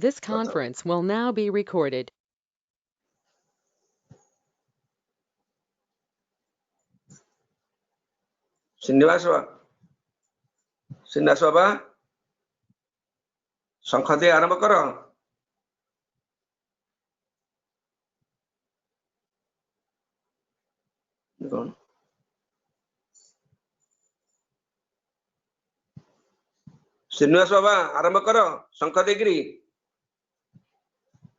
This conference will now be recorded. Srinivas बाबा शंख दे आरंभ कर। श्रीनिवास बाबा आरंभ कर शंख देकरी।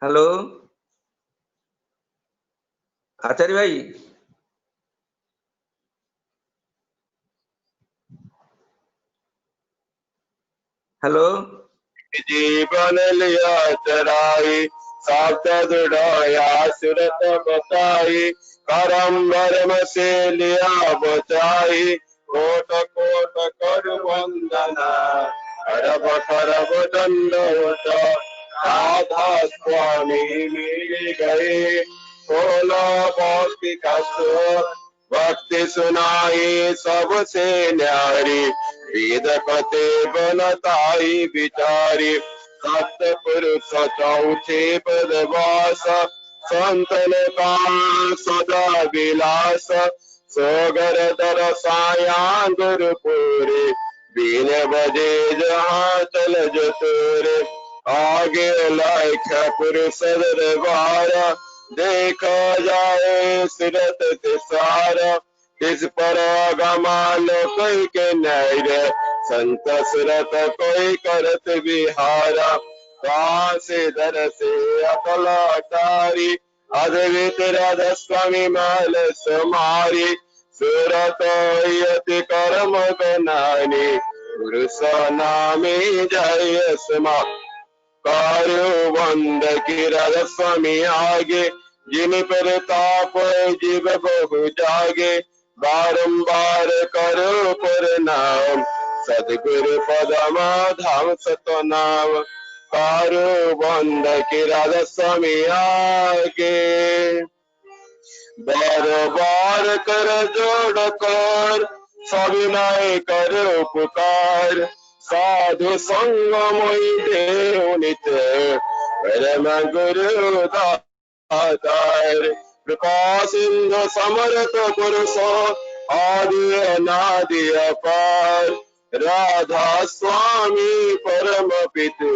हेलो आचार्य भाई। हेलो जीवन लिया चराई सात दृढ़या सुरत बताई करम भरम से लिया बचाई कोट कोट कर वंदना अरब खरब दंडवत राधा स्वामी मिल गए बोला भक्ति का भक्ति सुनाई सबसे न्यारी वेद कथे बनताई विचारी सत्पुरुष चौथे पदवास संतन का सदा विलास सोगर दरसाया गुरुपुरे बीन बजे जहाँ चल जतोरे आगे लाख पुरुष दरबारा देखा जाए सिरत सारा इस पर गमाल कोई के नैर संत सुरत कोई करत विहारा कासे दर से अकलाटारी अद्वित राधा स्वामी माल समारी सुरत यति कर्म बनानी पुरुष नामे जय समा कार्यो बंद की राधा स्वामी आगे जिन पर ताप जीव बहु जागे बारंबार करो प्रणाम सदगुरु पदमा धाम सतनाम कारो बंद की राधा स्वामी आगे बार बार कर जोड़ कर सविनय करो पुकार साधु संग मोहि देव नित्य परम गुरु दातार कृपा सिंधु समर्थ पुरुष आदि अनादि अपार राधा स्वामी परम पितु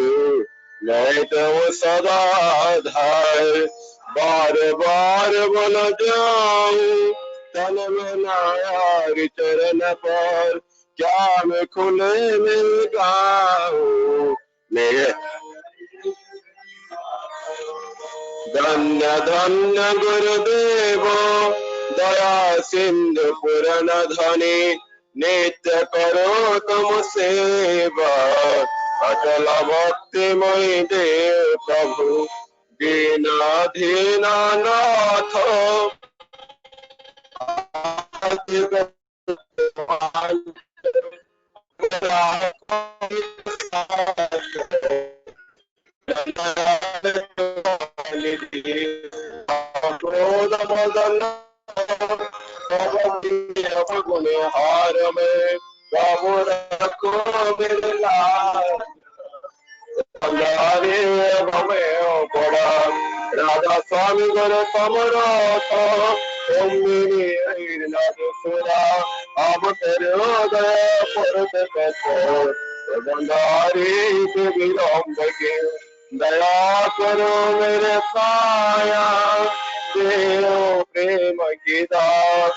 मैं तो सदा धार बार बार बोल जाऊं तन में नायार चरण पर क्या मैं खुले में गाऊं मेरे धन्य धन्य गुरुदेव दया सिंधु पुरन धनी नित्य करो तुम सेवा अटल भक्ति मई देव प्रभु दीनाधीना नाथ क्रोध मदन गुणे हार में प्रभु रखो बिरला राधा स्वामी गुरु समरथ सुरा अब तेरो दया परत बंधारी विलम्ब के दया करो मेरे साया देव प्रेम की दात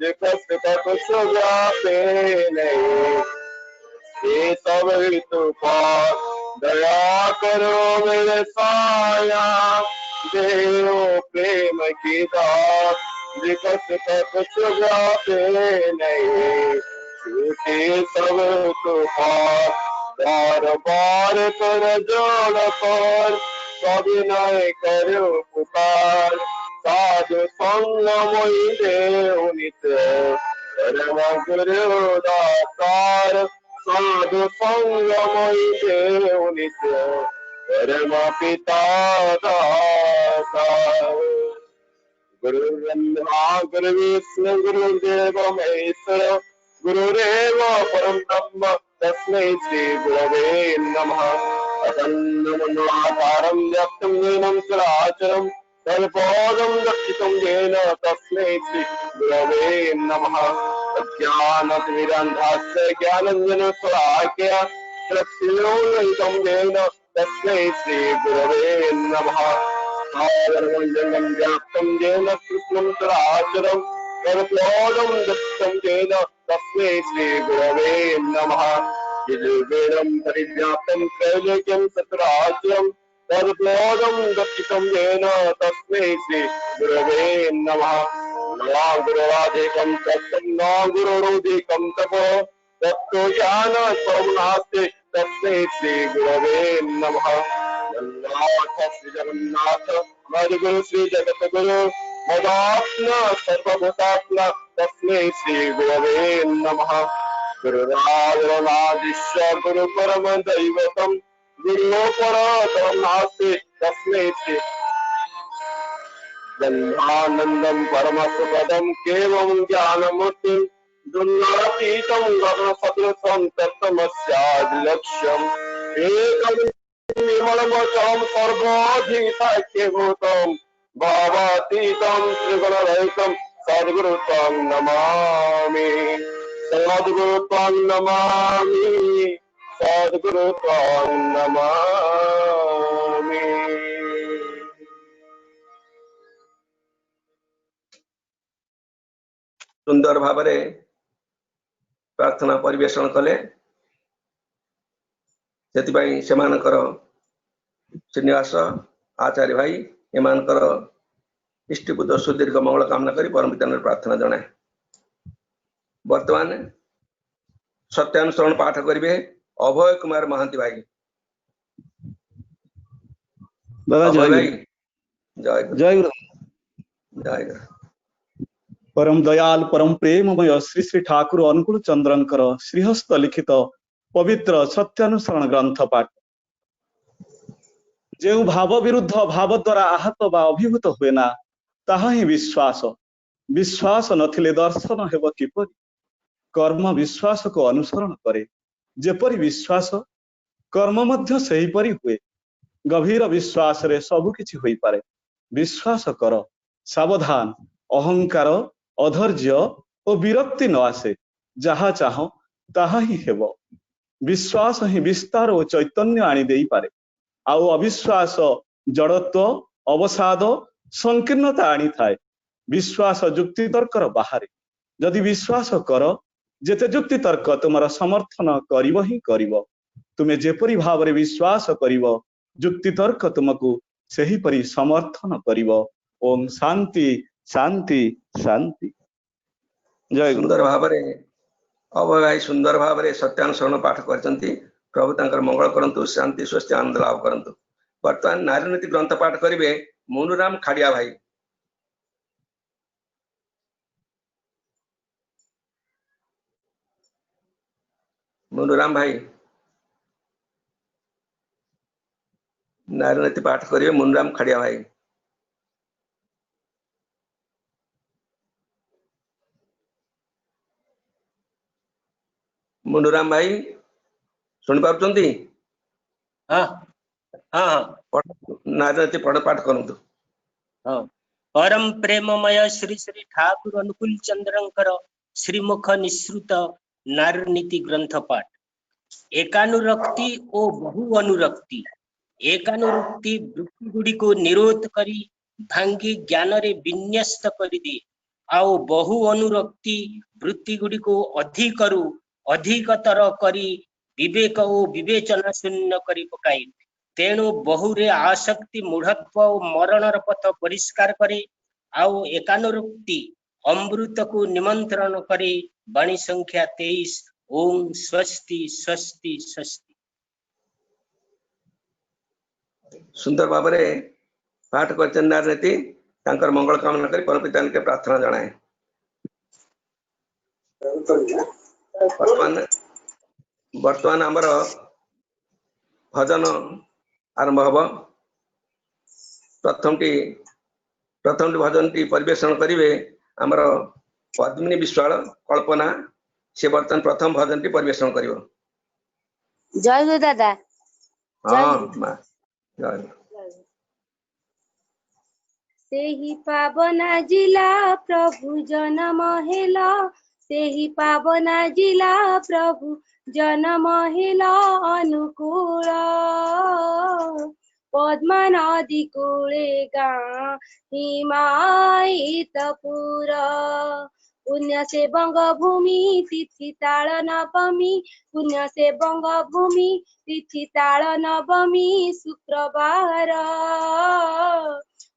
जिकस कुछ व्यापे नहीं ये सब तूफान दया करो मेरे साया देव प्रेम की दात जिकस कुछ व्यापे नहीं छूटे सब तूफान बार बार कर जोड़ कर सविनय करो पुकार साधु संग मोहि देव नित्य परम गुरु दातार साधु संग मोहि देव नित्य परम पिता दातार गुरु ब्रह्मा गुरु विष्णु गुरुदेव महेश्वर गुरुरेव परम ब्रह्म तस्मै श्री गुरवे नमः अखण्डमण्डलाकारं व्याप्तं येनं चराचरं तत्पदं दर्शितं येन तस्मै श्री गुरवे नमः। अज्ञानतिमिरान्धस्य ज्ञानाञ्जनशलाकया चक्षुरुन्मिलितं येन तस्मै श्री गुरवे नमः। सागरमण्डलं व्याप्तं येन कृष्णं चराचरं तत्पदं दर्शितं येन तस्मै श्री गुरवे नमः। यजुर्वेदं परिव्याप्तं त्रैलोक्यं चतुरार्यं तत्पदं दर्शितं येन तस्मै श्री गुरवे नमः। न गुरुराधिकं तत्त्वं न गुरुरोधिकं तपः तत्त्वज्ञानपरं नास्ति तस्मै श्री गुरवे नमः। जगन्नाथ श्री जगन्नाथ मद्गुरु श्री जगद्गुरु मदात्मा सर्वभूतात्मा तस्मै श्री गुरवे नमः। गुरुरादिश्व गुरु परम दैवतम गुरु परतरं नास्ति तस्मै श्री ब्रह्मानंदं परमसुखदं केवलं ज्ञानमूर्तिं दुर्लभतीतं गगनसदृशं तत्तमस्यादिलक्ष्यम् एकं निर्मलमचलं सर्वाधिसाख्यभूतं भावातीतं त्रिगुणरहितं सद्गुरु तं नमामि। सद्गुरु तं नमामि। सद्गुरु तं नमामि। सुंदर भावरे प्रार्थना परिवेषण कले सेतिबाई सेमानकर श्रीनिवास आचार्य भाई एमानकर इष्टपुत सुदीर्घ मंगल कामना करी परम पिता प्रार्थना जनाए। वर्तमान सत्यानुसरण पाठ करिवे अभय कुमार महांती भाई। दादा अभय जय भाई गुरु। जय गुरु। जय गुरु। जय गुरु। परम दयाल परम प्रेममय श्री श्री ठाकुर अनुकूल चंद्रंकर श्रीहस्त लिखित पवित्र सत्यानुसरण ग्रंथ पाठ। जो भाव विरुद्ध भाव द्वारा आहत बा अभिभूत हुए ना ताहा ही विश्वास। विश्वास नथिले दर्शन हेब किपरि। कर्म विश्वास को अनुसरण करे जेपरि विश्वास कर्म मध्य सेहीपरि हुए। गभीर विश्वास रे सब किछि होई पारे। विश्वास कर सावधान अहंकार अधैर्य और विरक्ति न आसे। जहा चाह ताहा ही हेब। विश्वास ही विस्तार और चैतन्य आनी देई पारे। आउ अविश्वास जड़त्व अवसाद संकीर्णता आनी थाए। विश्वास जुक्ति तर्कर बाहर। जदि विश्वास कर जेते जुक्ति तर्क तुमर समर्थन करिव ही करिव। तुमे जेपरि भाव रे विश्वास करिव जुक्ति तर्क तुमको सही परि समर्थन करिव। ओम शांति शांति शांति। जय गुरु। सुंदर भावरे अभय भाई सुंदर भावरे सत्यानुसरण पाठ करचंती। प्रभु तांकर मंगल करंतु शांति स्वस्थ आनंद लाभ करंतु। वर्तमान नारी नीति ग्रंथ पाठ करिवे मुनुराम खाड़िया भाई। मुनुराम भाई नारी नीति पाठ करिवे मुनुराम खाड़िया भाई। मुनुराम भाई सुन पाउचंती? हाँ हाँ नारी नीति पाठ करंतु। हाँ। परम प्रेममय श्री श्री ठाकुर अनुकूल चंद्रंकर श्रीमुख निःसृत नारनीति ग्रंथ पाठ। एकानुरक्ति ओ बहु अनुरक्ति। एकानुरक्ति वृत्ति गुड़ी को निरोध करी भांगी ज्ञान रे विन्यस्त करी दे। आओ बहु अनुरक्ति वृत्ति गुड़ी को अधिकतर करी विवेक ओ विवेचना शून्य करी पकाई। तेणु बहुरे आसक्ति मूढ़त्व और मरणर पथ परिष्कार करे। आओ एकानुरक्ति अमृत को निमंत्रण करे। वाणी संख्या 23। ओम स्वस्ति स्वस्ति स्वस्ति। सुंदर भावरे पाठ करचन नारी नीति तांकर मंगल कामना करी परम पिता के प्रार्थना जनाए। वर्तमान आमर भजन आरंभ हब। प्रथम भजन टी परिवेषण करिवे आमर पद्मिनी विश्वाल कल्पना। से बर्तमान प्रथम भजन टी परिवेषण करिवो। जय गुरु दादा। हाँ माँ जय गुरु। सेहि पावना जिला प्रभु जन्म हेला सेहि पावना जिला प्रभु जन्म हेला अनुकूल पद्मा नदी कूले गाँ हिमायितपुर पुण्य से बंगभूमि तिथि ताल नवमी पुण्य से बंगभूमि तिथि ताल नवमी शुक्रवार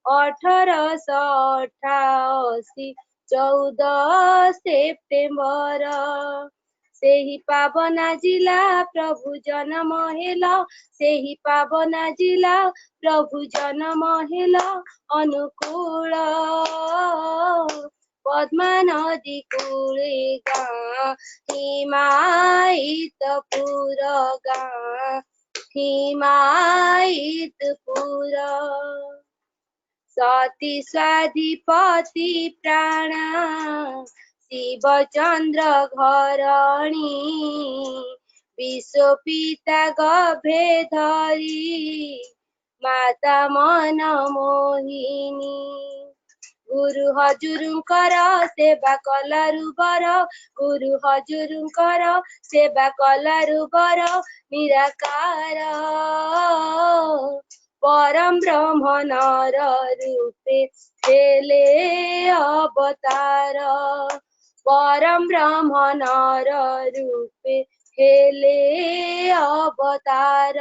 1888 14 सेप्टेम्बर सेहि पावना जिला प्रभु जन्म हेला सेहि पावना जिला प्रभु जन्म हेला अनुकूल पद्मा नदी कूले गाँ हिमायितपुर गाँ हिमायितपुर सती स्वाधिपति प्राणा शिव चंद्र घरणी विश्वपिता गभे धरी माता मन मोहिनी गुरु हजुरुंकर सेवा कलारु बर गुरु हजुरुंकर सेवा कलारु बर निराकार परम ब्रह्म नर रूपे हेले अवतार परम ब्रह्म नर रूपे हेले अवतार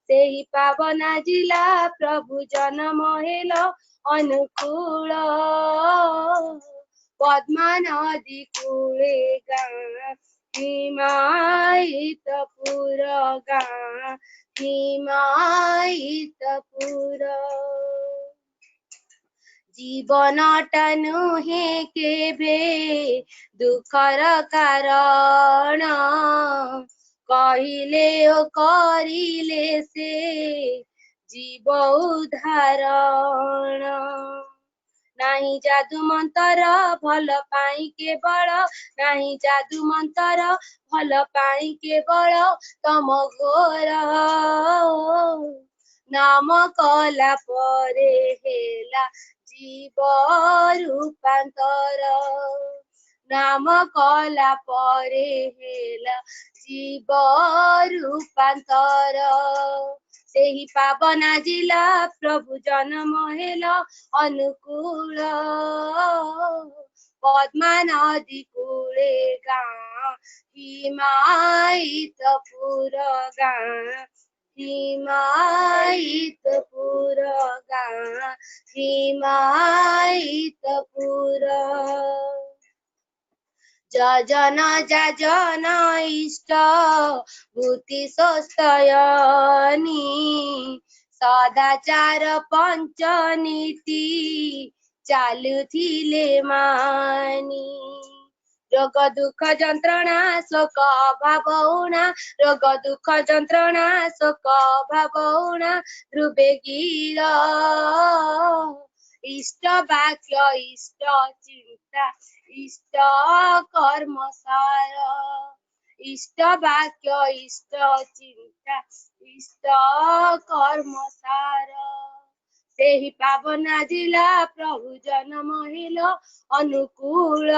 सेहि पावना जिला प्रभु जन्म हेल अनुकूल पद्मा नदी कूले गाँ हिमायितपुर गाँ हिमायितपुर जीवनटा नुहे केबे दुखर कारण कहिले ओ करिले से जीव उदाहरण नाही जादू मंतर भल पाई केवल नाही जादू मंतर भल पाई केवल तम घोर नाम कला परे हेला जीव रूपांतर नाम कला परे हेला जीव रूपांतर सेहि पावना जिला प्रभु जन्म हेला अनुकूल पद्मा नदी कूले गाँ हिमायितपुर गाँ हिमायितपुर गाँ हिमायितपुर যজন যাজন ইষ্ট ভূতি সস্তয়নি সদাচার পঞ্চনীতি চালুথিলে মানি रोग दुख যন্ত্রণা শোক অভাব উণা रोग दुख যন্ত্রণা শোক অভাব উণা ধ্রুবে গির इष्ट वाक्य इष्ट चिंता इष्ट कर्म सार इष्ट वाक्य इष्ट चिंता इष्ट कर्म सार सेहि पावना जिला प्रभु जन्म हेल अनुकूल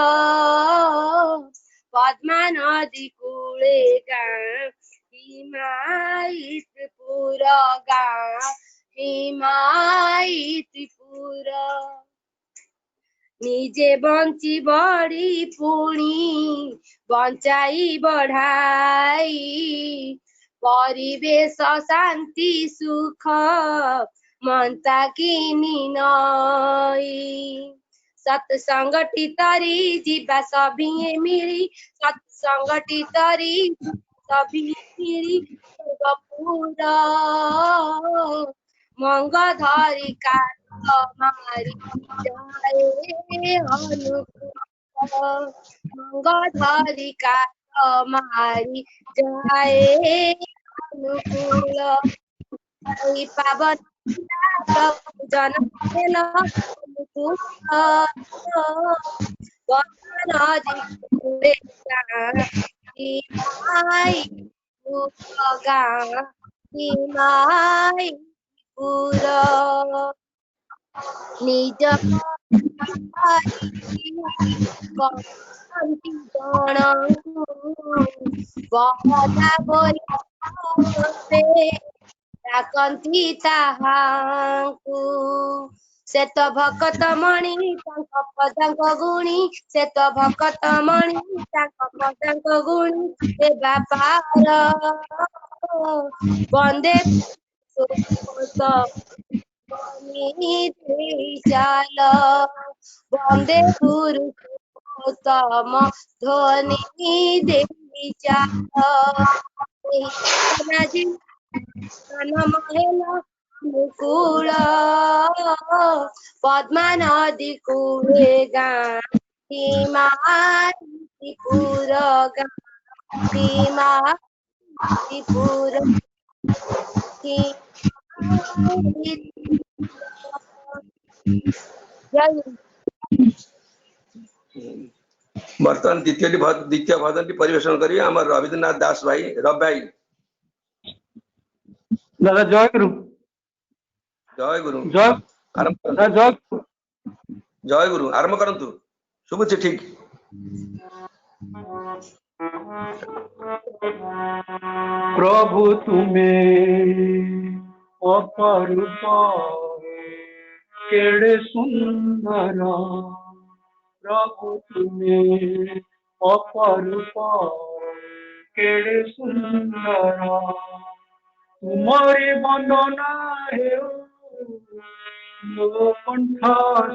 पद्मा नदी कूले गाँ हिमायितपुर गाँ हिमायितपुर निजे बंची बड़ी पुणी बंचाई बढ़ाई परिवेश शांति सुख मनता किनी नई सत्संगटी तरी जीवा सभी मिली सत्संगटी तरी सभी मिली स्वर्गपुर मंग धरी काट मारी जाए अनुकूल मंग धरी काट मारी जाए अनुकूल पावन प्रभु जन्म हेल अनुकूल नदी कूले गाँ हिमायितपुर गाँ ମାଇ ପୁର ନିଜ କହନ୍ତି ଜଣଙ୍କୁ ବହଲା ବୋଲି ସେ ଡାକନ୍ତି ତାହାଙ୍କୁ ସେ ତ ଭକତ ମଣି ତାଙ୍କ ପଦାଙ୍କ ଗୁଣି ସେ ତ ଭକତ ମଣି ତାଙ୍କ ପଦାଙ୍କ ଗୁଣି ସେ ବାପାର ବନ୍ଦେ ଦେଇ ଚାଲ ବନ୍ଦେ ପୁରୁଷୋତ୍ତମ ଧ୍ୱନି ଦେଇ ଚାଲ ମହେଲ ମୁକୁଳ ପଦ୍ମା ନଦୀ କୂଳେ ଗାଁ ମାଇପୁର ଗାଁ ମାଇପୁର ବର୍ତ୍ତମାନ ଦ୍ୱିତୀୟ ଭଜନଟି ପରିବେଷଣ କରିବେ ଆମର ରବୀନ୍ଦ୍ରନାଥ ଦାସ ଭାଇ ରବ ଭାଇ। दादा जय गुरु ଜୟ ଗୁରୁ जय ଆରମ୍ଭ କରନ୍ତୁ। दादा जय गुरु। ଜୟ ଗୁରୁ ଆରମ୍ଭ କରନ୍ତୁ। ଶୁଭୁଛି ଠିକ? प्रभु तुम्हें अपरूप केड़े सुंदर प्रभु तुम्हें अपरूप केड़े सुंदर तुमरी वंदना हे लो कंठ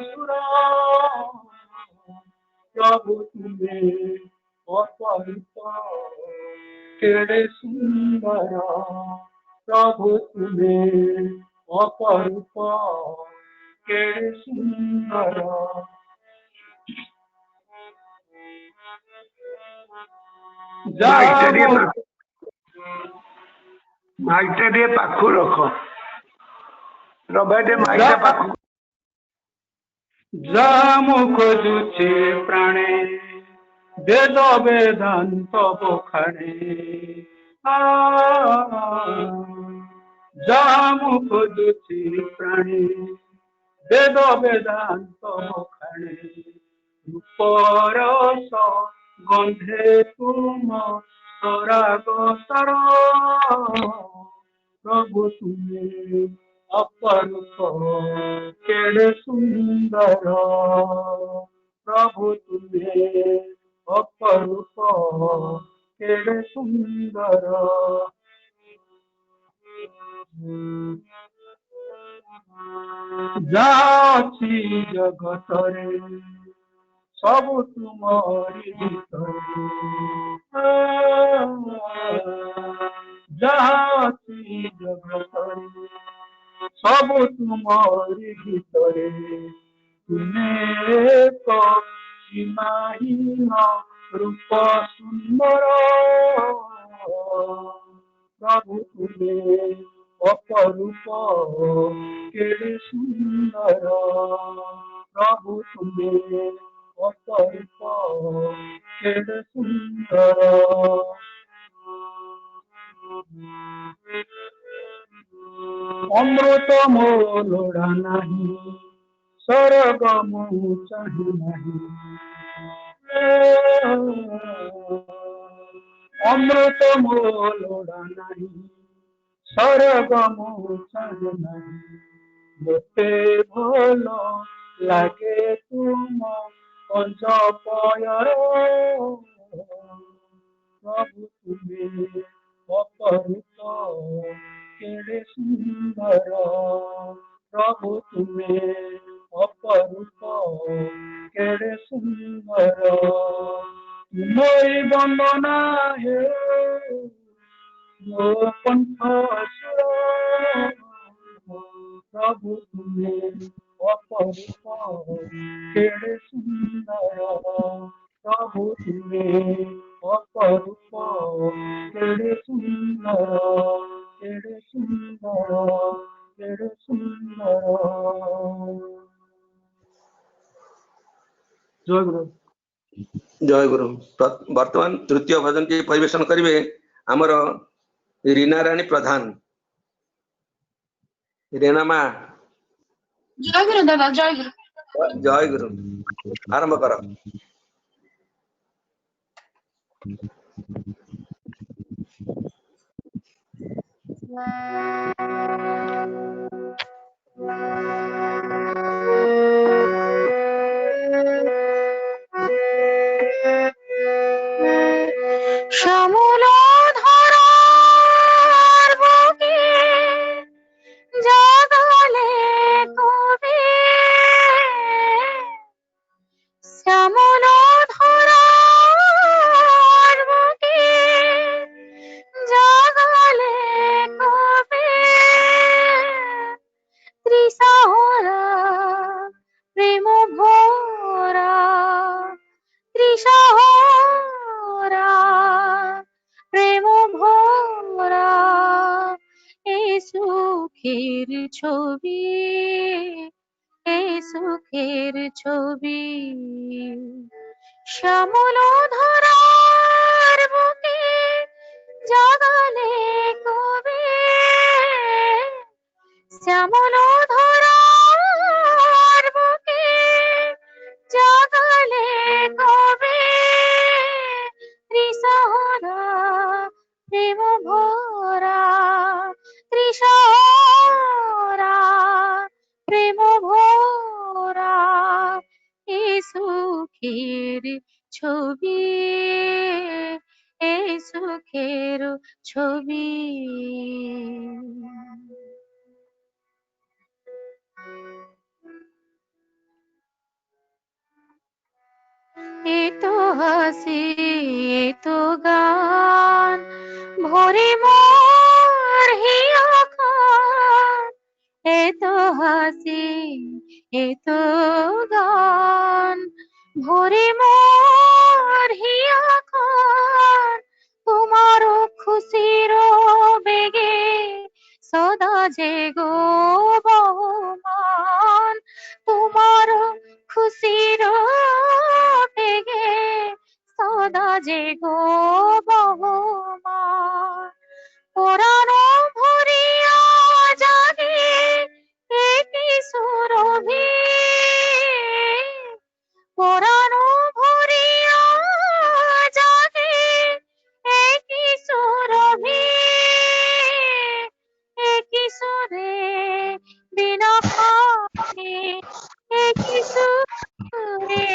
सुर प्रभु तुम्हें अपरूप केड़े सुंदर प्रभु तुम्हें अपरूप केड़े सुंदर माइकटा टे पाखु रख रबाटे माइकटा पाखु जामु खोजुचे प्राणे वेद वेदांत बखाणे जामु खोजुचे प्राणे वेद वेदांत बखाणे रूपरस गंधे तुम सराग सर प्रभु तुम्हें अपरूप केड़े सुंदर प्रभु तुम्हें अपरूप केड़े सुंदर जाची जगत रे सब तुमरी जाची जगत रे सब तुमरी भीतरे तुम्हें तो सीमाहीन रूप सुंदर प्रभु तुम्हें अपरूप केड़े सुंदर प्रभु तुम्हें अपरूप केड़े सुंदर अमृत मो लोड़ा नहीं स्वर्ग मो चाहे नहीं अमृत मो लोड़ा नहीं स्वर्ग मो चाहे नहीं मोटे भल लागे तुम पंच पयर प्रभु तुम्हें अपरूप केड़े सुंदर प्रभु तुम्हें अपरूप केड़े सुंदर तुम्हारी वंदना है वो कंठ सुर प्रभु तुम्हें अपरूप केड़े सुंदर प्रभु तुम्हें अपरूप केड़े सुंदर केड़े सुंदर केड़े सुंदर जय गुरु ଜୟ ଗୁରୁ। ବର୍ତ୍ତମାନ ତୃତୀୟ ଭଜନଟି ପରିବେଷଣ କରିବେ ଆମର ରୀନା ରାଣୀ ପ୍ରଧାନ। रीना मा जय गुरु दादा जय गुरु। जय गुरु आरंभ कर। শ্যামল ধরার বুকে জাগালে কবে, শ্যামল ধরার বুকে জাগালে কবে, ত্রিশাহরা প্রেম ভরা, ত্রিশাহরা প্রেম ভরা এ সুখের ছবি, এ সুখের ছবি। শ্যামল ধরার বুকে জাগালে কবে, শ্যামল ধরার বুকে জাগালে কবে, ত্রিশাহরা প্রেম ভরা, ত্রিশাহরা প্রেম ভরা এ সুখের ছবি, এ সুখের ছবি। এতো হাসি এতো গান ভরে মোর হিয়া খান, এতো হাসি এতো গান ভরে মোর হিয়া খান, তোমার খুশির বেগে সদা যে গো বহমান, তোমার খুশির বেগে সদা যে গো বহমান, পরাণ ভরিয়া জাগে একই সুরভি, পরাণ ভরিয়া জাগে একই সুরভি, একই সুরে বিনা খানে, একই সুরে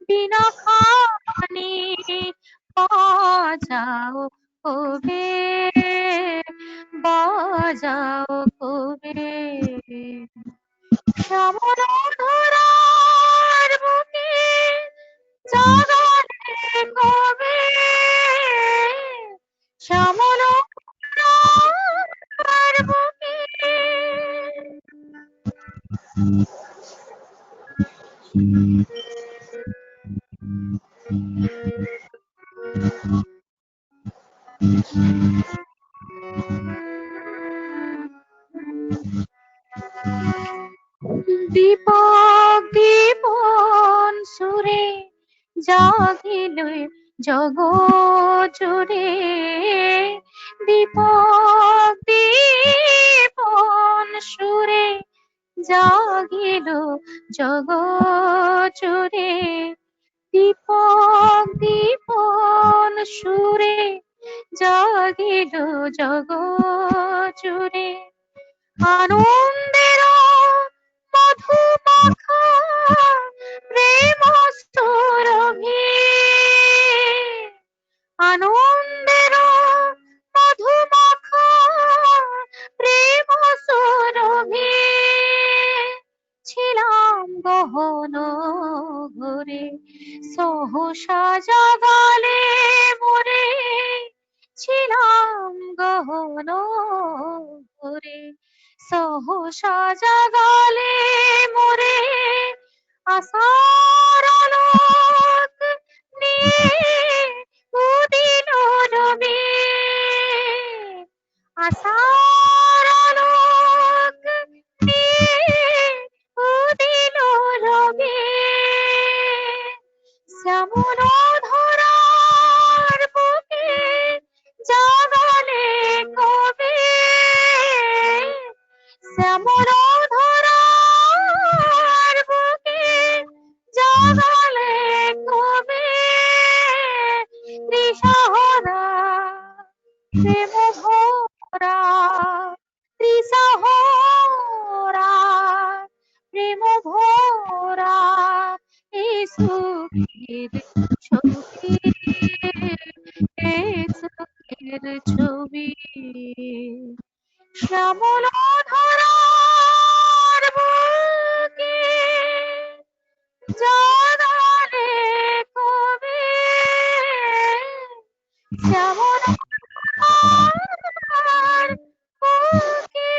বিনা খানে বাজাও কবে, বাজাও কবে। শ্যামল ধরার বুকে জাগালে কবে, শ্যামল ধরার বুকে। দীপক দীপন সুরে জাগিল জগৎ জুড়ে, দীপক দীপন সুরে জাগিল জগৎ জুড়ে, দীপক দীপন সুরে জাগিল জগৎ জুড়ে, আনন্দের মধুমাখা প্রেম সুরভি, আনন্দের মধুমাখা প্রেম সুরভি, ছিলাম গহন ঘরে সহসা জাগালে মোরে, ছিলাম গহন ঘরে সহসা জাগালে মোরে, আশার আলোক নিয়ে উদিল রবি, আশার আলোক নিয়ে উদিল রবি, শ্যামল ধরার বুকে জাগালে কবে, শ্যামল ধরার বুকে জাগালে কবে ত্রিশহরা প্রেম ভরা ত্রিশহরা প্রেম ভরা এই সুখের ছবি এই সুখের ছবি শ্যামল ধরার বুকে জাগালে কবে শ্যামল ধরার বুকে।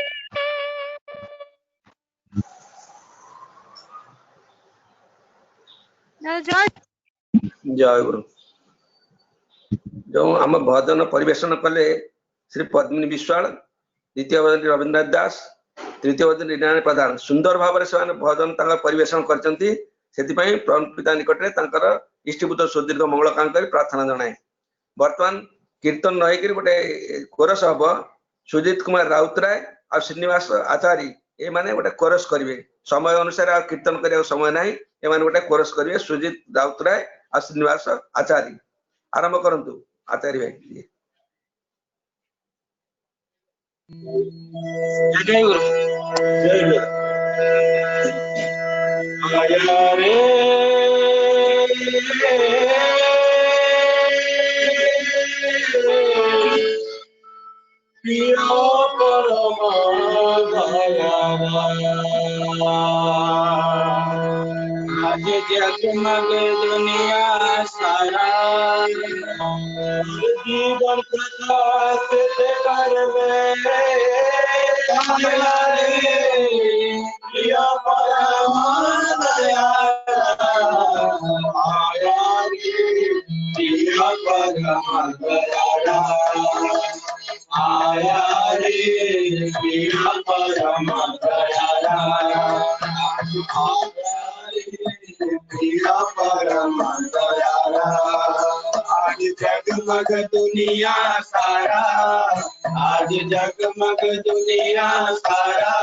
জয় जय गुरु। जो आम भजन परिवेशन कले श्री पद्मिनी विश्वाल, द्वितीय भजन रवीन्द्रनाथ दास, तृतीय भजन रीना प्रधान सुंदर भाव से भजन परिवेशन करछंती। सेतिपई पिता निकट में इष्टभूत सुदीर्घ मंगल काम कर प्रार्थना जनाए। वर्तमान कीर्तन नई गोटे कोरस हम सुजीत कुमार राउतराय और श्रीनिवास आचार्य ये माने गोटे कोरस करेंगे। समय अनुसार आ कीर्तन करने समय ना ये गोटे कोरस करेंगे। सुजीत राउतराय और श्रीनिवास आचार्य आरंभ करंतु आचार्य भाई। जय गुरु। जय गुरु। आया रे प्रिय परम दयाला आज जगमग दुनिया सारा जीवन प्रकाश कर प्रिय परम दयाला आया रे प्रिय परम दयाला आया रे प्रिय परम दयाला प्रिय परम दयाला आज जगमग दुनिया सारा आज जगमग दुनिया सारा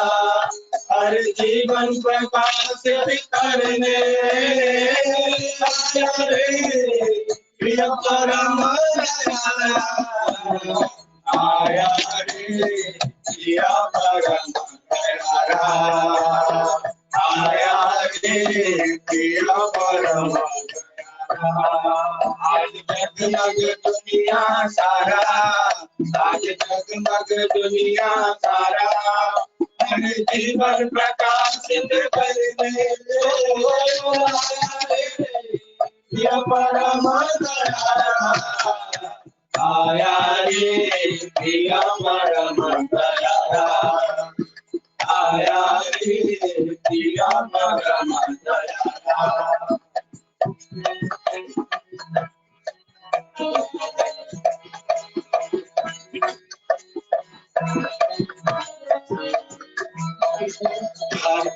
हर जीवन प्रकाश करने आया रे प्रिय परम दयाला आया रे प्रिय परम दयाला आया रे प्रिय परम दयाला आज जगमग दुनिया सारा आज जगमग दुनिया सारा हर जीवन प्रकाशित करने प्रिय परम दयाला आया रे प्रिय परम दयाला आया रे प्रिय परम दयाला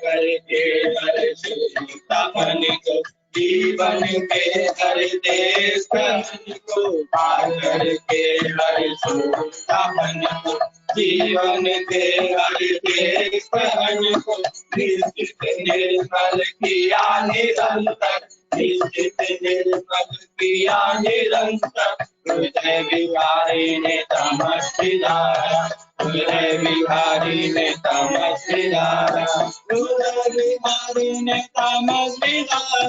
करके हर सीतापन को जीवन के हर देश को पार करके हर सीतापन को जीवन के हर देश को निश्चित निर्मल किया निरंतर निश्चित निर्मल किया निरंतर हृदय विहारी ने तमस्विदारा हृदय विहारी ने तमस्विदारा हृदय विहारी ने तमस्विदारा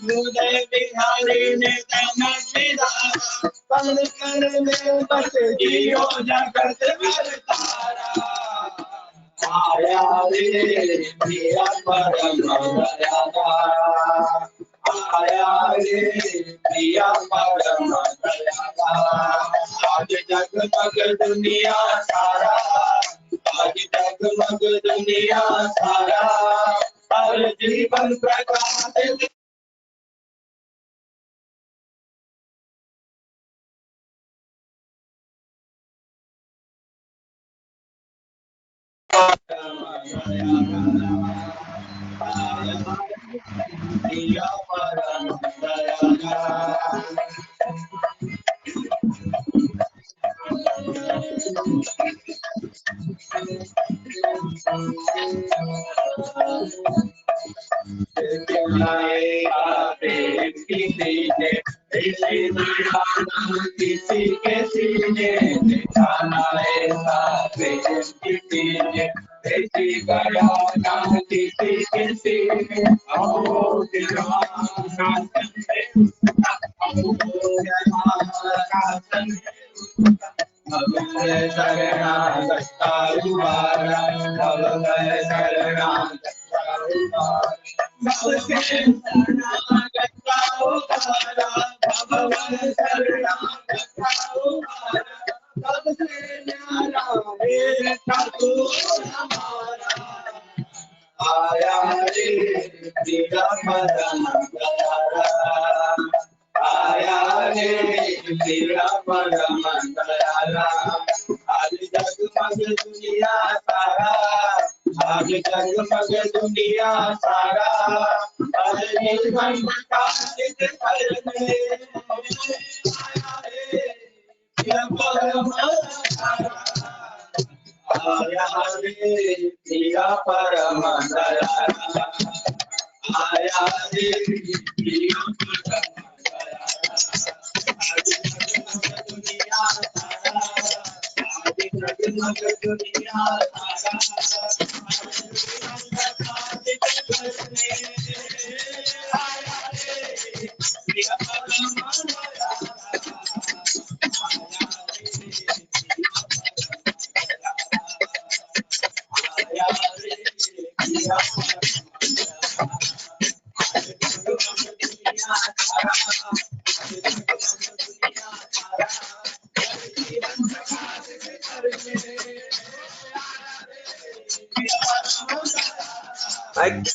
हृदय विहारी ने तमस्विदारा पल कर में बस जियो जगत भर तारा आया रे प्रिय परम दयाला आया रे प्रिय परम दयाला आज जगमग दुनिया सारा आज जगमग दुनिया सारा हर जीवन प्रकाशित प्रिय परम दयाला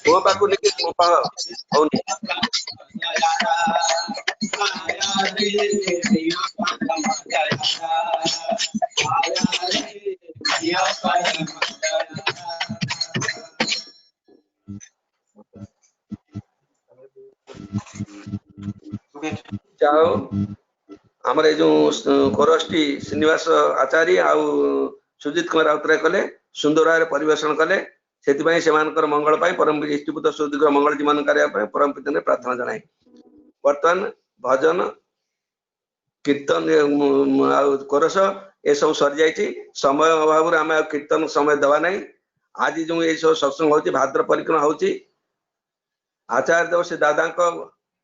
ମୋ ପାଖକୁ ନେଇକି ମୋ ପାଖ ହଉନି। ଯାଉ ଆମର ଏଇ ଯୋଉ କୋରସଟି ଶ୍ରୀନିବାସ ଆଚାରୀ ଆଉ ସୁଜିତ କୁମାର ରାଉତରାୟ କଲେ, ସୁନ୍ଦର ଭାବରେ ପରିବେଷଣ କଲେ। ସେଥିପାଇଁ ସେମାନଙ୍କର ମଙ୍ଗଳ ପାଇଁ ପରମ ଇଷ୍ଟପୂତ ସୁଦୀର୍ଘ ମଙ୍ଗଳ ଜୀବନ କରିବା ପାଇଁ ପରମ ପିତାରେ ପ୍ରାର୍ଥନା ଜଣାଏ। ବର୍ତ୍ତମାନ ଭଜନ କୀର୍ତ୍ତନ ଆଉ କୋରସ ଏସବୁ ସରିଯାଇଛି। ସମୟ ଅଭାବରୁ ଆମେ ଆଉ କୀର୍ତ୍ତନ ସମୟ ଦେବା ନାହିଁ। ଆଜି ଯୋଉ ଏଇ ସବୁ ସତ୍ସଙ୍ଗ ହଉଛି, ଭାଦ୍ର ପରିକ୍ରମା ହଉଛି, ଆଚାର୍ଯ୍ୟ ଦେବ ସେ ଦାଦାଙ୍କ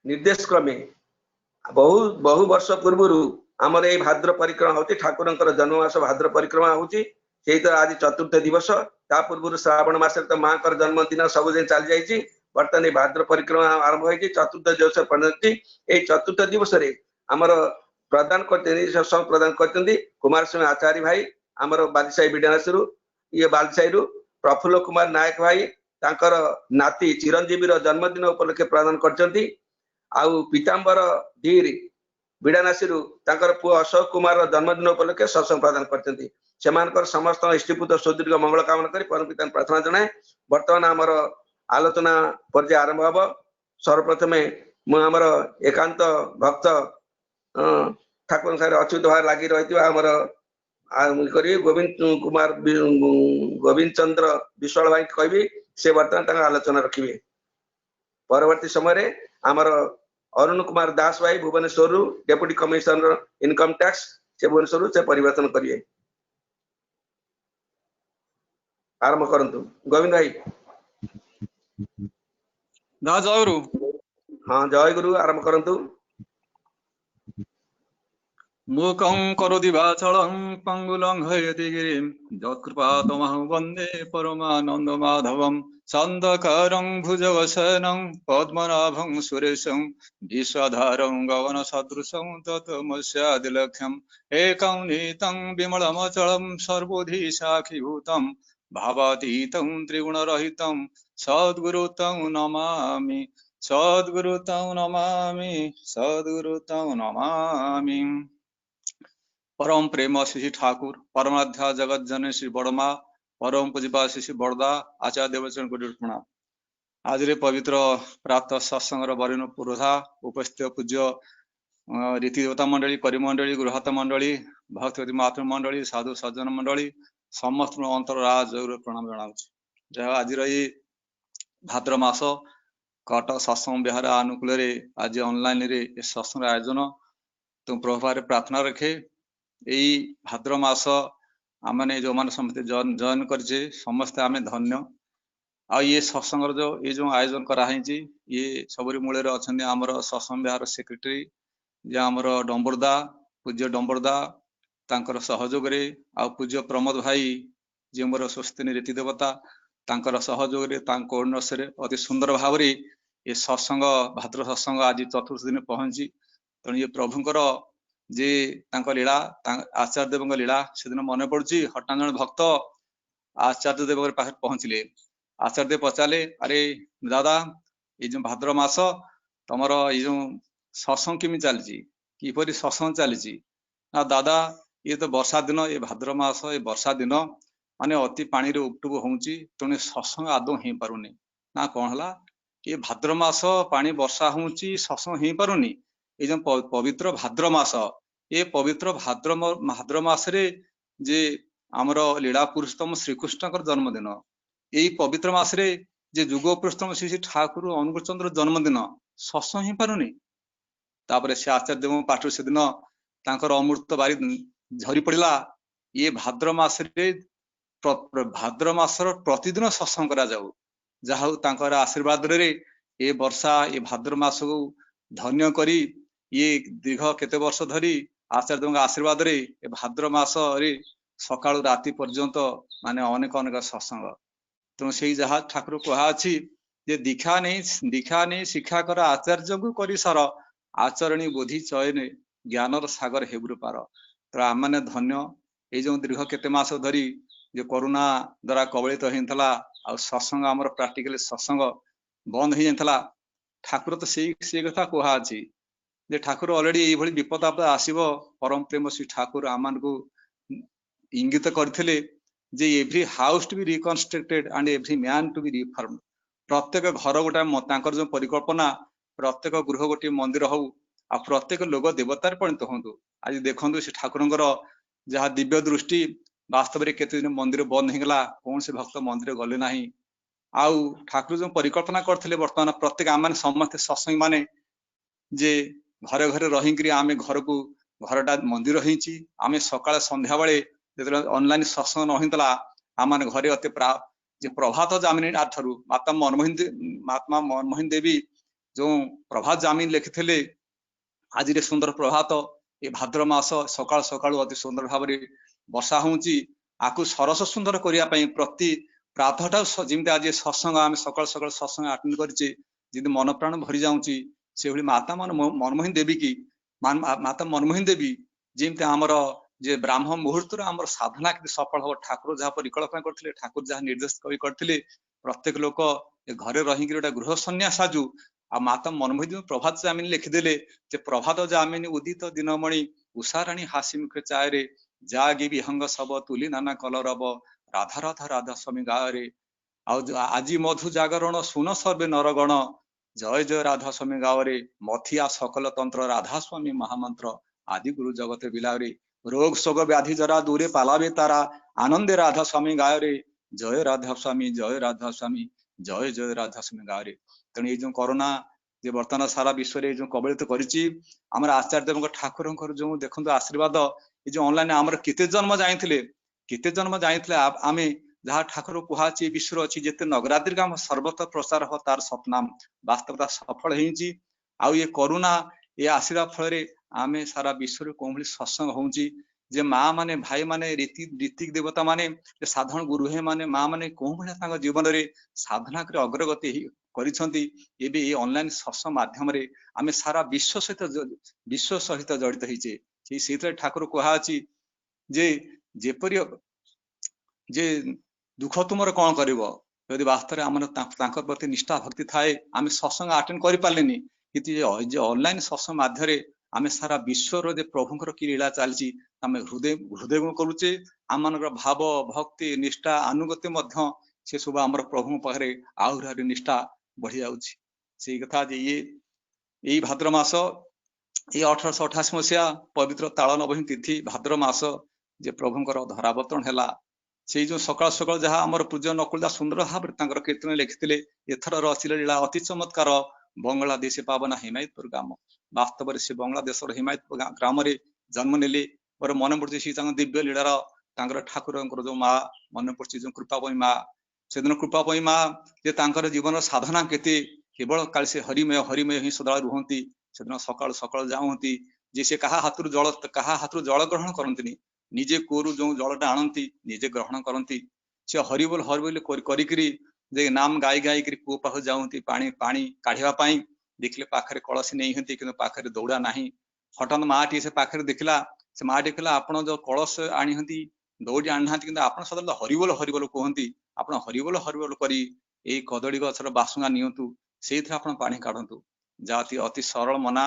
ନିର୍ଦ୍ଦେଶ କ୍ରମେ ବହୁ ବର୍ଷ ପୂର୍ବରୁ ଆମର ଏଇ ଭାଦ୍ର ପରିକ୍ରମା ହଉଛି। ଠାକୁରଙ୍କର ଜନ୍ମମାସ ଭାଦ୍ର ପରିକ୍ରମା ହଉଛି। ସେଇ ତ ଆଜି ଚତୁର୍ଥ ଦିବସ। ତା ପୂର୍ବରୁ ଶ୍ରାବଣ ମାସରେ ତ ମାଙ୍କର ଜନ୍ମଦିନ ସବୁଦିନ ଚାଲି ଯାଇଛି। ବର୍ତ୍ତମାନ ଏଇ ଭାଦ୍ର ପରିକ୍ରମା ଆରମ୍ଭ ହେଇଛି, ଚତୁର୍ଥ ଦିବସ ପର୍ଯ୍ୟନ୍ତ। ଏଇ ଚତୁର୍ଥ ଦିବସରେ ଆମର ପ୍ରଦାନ କରିଛନ୍ତି, ସତ୍ସଙ୍ଗ ପ୍ରଦାନ କରିଛନ୍ତି କୁମାରସ୍ୱାମୀ ଆଚାରୀ ଭାଇ ଆମର ବାଲିସାହି ବିଡାନାସୀରୁ, ବାଲିସାହିରୁ ପ୍ରଫୁଲ୍ଲ କୁମାର ନାୟକ ଭାଇ ତାଙ୍କର ନାତି ଚିରଞ୍ଜୀବୀର ଜନ୍ମଦିନ ଉପଲକ୍ଷେ ପ୍ରଦାନ କରିଛନ୍ତି। ଆଉ ପୀତାମ୍ବର ଧୀର ବିଡାନାସୀରୁ ତାଙ୍କର ପୁଅ ଅଶୋକ କୁମାରର ଜନ୍ମଦିନ ଉପଲକ୍ଷେ ସତ୍ସଙ୍ଗ ପ୍ରଦାନ କରିଛନ୍ତି। ସେମାନଙ୍କର ସମସ୍ତଙ୍କ ଇଷ୍ଟପୂତ ସୁଦୀର୍ଘ ମଙ୍ଗଳ କାମନା କରି ପରମ ପିତାଙ୍କୁ ପ୍ରାର୍ଥନା ଜଣାଏ। ବର୍ତ୍ତମାନ ଆମର ଆଲୋଚନା ପର୍ଯ୍ୟାୟ ଆରମ୍ଭ ହବ। ସର୍ବପ୍ରଥମେ ମୁଁ ଆମର ଏକାନ୍ତ ଭକ୍ତ ଠାକୁରଙ୍କ ସାଙ୍ଗରେ ଅଚ୍ୟୁତ ଭାବରେ ଲାଗି ରହିଥିବା ଆମର କରିବି ଗୋବିନ୍ଦ ଚନ୍ଦ୍ର ବିଶ୍ୱାଳ ଭାଇଙ୍କୁ କହିବି, ସେ ବର୍ତ୍ତମାନ ତାଙ୍କ ଆଲୋଚନା ରଖିବେ। ପରବର୍ତ୍ତୀ ସମୟରେ ଆମର ଅରୁଣ କୁମାର ଦାସ ଭାଇ ଭୁବନେଶ୍ୱରରୁ ଡେପୁଟି କମିଶନର ଇନକମ ଟ୍ୟାକ୍ସ, ସେ ଭୁବନେଶ୍ୱରରୁ ସେ ପରିବର୍ତ୍ତନ କରିବେ। ଆରମ୍ଭ କରନ୍ତୁ ଗୋବିନ୍ଦ ଭାଇ। ଜୟଗୁରୁ। ହଁ ଜୟଗୁରୁ, ଆରମ୍ଭ କରନ୍ତୁ। मूकं करोति वाचालं पङ्गुलङ्घयति गिरिं यत्कृपातमहं वन्दे परमानन्दमाधवं सन्दकरं भुजगशयनं पद्मनाभं सुरेशं विश्वधारं गगनसदृशं तत्त्वमस्यादिलक्ष्यम् एकं नीतं विमलमचलं सर्वोधि साक्षीभूतं भावातीतं त्रिगुणरहितं सद्गुरुतं नमामि सद्गुरुतं नमामि सद्गुरुतं नमामि। परम प्रेम श्री ठाकुर परमाध्या जगत जननी श्री बड़मा परम पूजपा श्री बड़दा आचार्य देवचरण को प्रणाम। आज पवित्र प्राप्त सत्संग वरिण पुरोधा उपस्थित पूज्य रीति देवता मंडली परिमंडली गृहत मंडली भक्तवती मातृ मंडली साधु सज्जन मंडली समस्त अंतराज प्रणाम जनाऊँ। जहाँ आज ये भाद्र मास कटक सत्संग विहार अनुकूल आज ऑनलाइन रे सत्संग आयोजन तुम प्रभाव प्रार्थना रखे यही भाद्र मास आमने जो मैंने समस्त जॉइन करछे समस्त आमे धन्य आ ये सत्संग जो ये जो आयोजन कराई ये सबरी मूल अच्छा आमर सत्संग विहार सेक्रेटरी जे आमर डम्बरदा पूज्य डम्बरदा तांकर सहयोग रे आ पूज्य प्रमोद भाई जे मोर स्वस्तिनी रीति देवता तांकर सहयोग रे कोर्डिनेशन रे अति सुंदर भाव रे ये सत्संग भाद्र सत्संग आज चतुर्थ दिन पहुंची तेणु ये प्रभुंकर जे तांकर लीला आचार्य देव लीला से दिन मन पड़ुची हठात जन भक्त आचार्य देव पाखे पहुंचले आचार्य देव पचारे अरे दादा ये जो भाद्र मास तमर ये जो सत्संग केमी चलची किपरि सत्संग चलची ना दादा ये तो वर्षा दिन ये भाद्र मास ये वर्षा दिन माने अति पानी रे उपटुब होउची तेणु सत्संग आदौ हो पारुनी ना कौन हला ये भाद्र मास पानी वर्षा होउची सत्संग हो पारुनी ये जो पवित्र भाद्र मास ये पवित्र भाद्र मास रे जे आमर लीला पुरुषोत्तम श्रीकृष्ण जन्मदिन यही पवित्र मास रे जे जुग पुरुषोत्तम श्री ठाकुर अनुकूल चंद्र जन्मदिन सत्संग हो पारुनी तापर से आचार्य देव पाठ से दिन तांकर अमृत बारी झरी पड़ा ये भाद्र मास रे भाद्र मासर प्रतिदिन सत्संग करा जाऊ जहा तांकर आशीर्वाद रे ये वर्षा ये भाद्र मास को धन्य करी ये दीर्घ केते वर्ष धरी आचार्य देव आशीर्वाद रे ये भाद्र मास रे सकाळु राति पर्यंत माने अनेक अनेक सत्संग तेणु से जहाँ ठाकुर कहा जे दीक्षा नहीं शिक्षा कर आचार्य को करी सर आचरणी बोधि चयने ज्ञानर सागर हेब्रु पार तो आम मैंने धन्य ये जो दीर्घ केते मास धरी जो कोरोना द्वारा कबलित होता आ सत्संग आमर प्राक्टिकली सत्संग बंद हो जाता ठाकुर तो से कथा कहुच्छी जे ठाकुर अलरेडी ये विपद आपद आसब परम प्रेम श्री ठाकुर आम को इंगित करथिले जे every house to be reconstructed and every man to be reform प्रत्येक घर गोटा जो परिकल्पना प्रत्येक गृह गोटे मंदिर हो आ प्रत्येक लोक देवतार परिणत हूँ आज देखु से ठाकुर जहाँ दिव्य दृष्टि वास्तव में केते दिन मंदिर बंद होगा कौन से भक्त मंदिर गले ना आउ ठाकुर जो परिकल्पना करते बर्तमान प्रत्येक आम समस्ते सत्संग माने जे घरे घरे रही आम घर को घरटा मंदिर होती आम सकाଳେ संध्या बेले जो ऑनलाइन सत्संग न होता आम घरे अति जे प्रभात जामिनी ठारू महात्मा मनमोहन देवी जो प्रभात जामिन लिखिले आज रे सुंदर प्रभात ये भाद्र मास सकाळ सकाळु अति सुंदर भाव में वर्षा होउची आकु सरस सुंदर करने प्रति प्रातःटा जमी आज सत्संग आम सकाळ सकाळ सत्संग अटेंड करछे जदि मन प्राण भरी जाऊँची से भली माता मनमोहन देवी की माता मनमोहन देवी जमी आमर जे ब्राह्म मुहूर्त आमर साधना के सफल हम ठाकुर जहाँ परिकल्पना करते ठाकुर जहाँ निर्देश करते प्रत्येक लोक घरे रही गोटे गृह सन्यास आजु आ माता मनमोहन देवी प्रभात जामिन लिखिदेले जे प्रभात जामिन उदित दिनमणि उषाराणी हासी मुखे चायरे जागी विहंग सब तुली नाना कलरब राधा राधा राधा स्वामी गायरे आज मधु जागरण सुन सर्वे नरगण जय जय राधा स्वामी गावरे मथिया सकल तंत्र राधा स्वामी महामंत्र आदि गुरु जगत बिलावरे रोग शोक व्याधि जरा दूरे पालावे तारा आनंदे राधा स्वामी गायरे जय राधा स्वामी जय राधा स्वामी जय जय राधा स्वामी गायरे तेणु ये जो कोरोना जे बर्तमान सारा विश्व में जो कबलित कर आचार्य देव ठाकुर जो देखो आशीर्वाद ये जो ऑनलाइन आमर केते जन्म जाइथिले आमे जहाँ ठाकुर कहुच्छी विश्व अच्छी जिते नगराद्रि का सर्वत्र प्रचार हो तार सतनाम वास्तवता सफल होती आउ ये कोरोना ये आसवा फल आमे सारा विश्व कौन भाई सत्संग होउची जे माँ माने भाई माने रीतिक देवता माने साधारण गुरुहे माने माँ माने कौन भाई जीवन में साधना कर अग्रगति करिसंती एबे ये ऑनलाइन सत्संग माध्यम रे आमे सारा विश्व सहित जड़ित होइछे से ठाकुर कहुच्छी जे जेपरि जे दुख तुमर कौन कर यदि वास्तव आम प्रति निष्ठा भक्ति थाए आम सत्संग अटेंड कर पारे कि ऑनलाइन सत्संग माध्यम आम सारा विश्वर जे प्रभुंर कि लीला चलती आम हृदय करुचे आम भाव भक्ति निष्ठा अनुगति से सब आम प्रभु पाखे आहरी निष्ठा बढ़ी जाऊँगी कथा ये भाद्र मास ये 1888 मसीहा पवित्र ताल नवमी तिथि भाद्र मास जे प्रभुंर धरावतरण है ସେଇ ଯୋଉ ସକାଳ ସକାଳ ଯାହା ଆମର ପୂଜ୍ୟ ନକୁଳ ଦାସ ସୁନ୍ଦର ଭାବରେ ତାଙ୍କର କୀର୍ତ୍ତନ ଲେଖିଥିଲେ, ଏଥର ରଚିଲେ ଲୀଳା ଅତି ଚମତ୍କାର ବଙ୍ଗଳାଦେଶ ପାବନା ହିମାୟତପୁର ଗ୍ରାମ। ବାସ୍ତବରେ ସେ ବଙ୍ଗଳାଦେଶର ହିମାୟତପୁର ଗ୍ରାମରେ ଜନ୍ମ ନେଲେ। ମୋର ମନେ ପଡୁଛି ସେ ତାଙ୍କ ଦିବ୍ୟ ଲୀଳାର ତାଙ୍କର ଠାକୁରଙ୍କର ଯୋଉ ମା ମନେ ପଡୁଛି ଯୋଉ କୃପାପଇ ମା, ସେଦିନ କୃପାପଇ ମା ଯେ ତାଙ୍କର ଜୀବନର ସାଧନା କେତେ, କେବଳ କାଳେ ସେ ହରିମୟ ହିଁ ସଦାବେଳେ ରୁହନ୍ତି। ସେଦିନ ସକାଳୁ ସକାଳୁ ଯାଉନ୍ତି ଯେ ସେ କାହା ହାତରୁ ଜଳ ଗ୍ରହଣ କରନ୍ତିନି, ନିଜେ କୂଅରୁ ଯୋଉ ଜଳଟା ଆଣନ୍ତି ନିଜେ ଗ୍ରହଣ କରନ୍ତି। ସେ ହରିବୋଲ କରିକିରି ଯେ ନାମ ଗାଇକିରି କୂଅ ପାଖକୁ ଯାଉନ୍ତି ପାଣି କାଢିବା ପାଇଁ। ଦେଖିଲେ ପାଖରେ କଳସୀ ନେଇଛନ୍ତି କିନ୍ତୁ ପାଖରେ ଦୌଡା ନାହିଁ। ହଠାତ୍ ମାଟି ସେ ପାଖରେ ଦେଖିଲା, ସେ ମାଟି କହିଲା ଆପଣ ଯୋଉ କଳସ ଆଣିଛନ୍ତି ଦୌଡ଼ି ଆଣିନାହାନ୍ତି, କିନ୍ତୁ ଆପଣ ସଦାବେଳେ ହରିବୋଲ କୁହନ୍ତି। ଆପଣ ହରିବୋଲ କରି ଏଇ କଦଳୀ ଗଛର ବାସୁଙ୍ଗା ନିଅନ୍ତୁ, ସେଇଥିରେ ଆପଣ ପାଣି କାଢନ୍ତୁ। ଯାହା ଅତି ସରଳ ମନା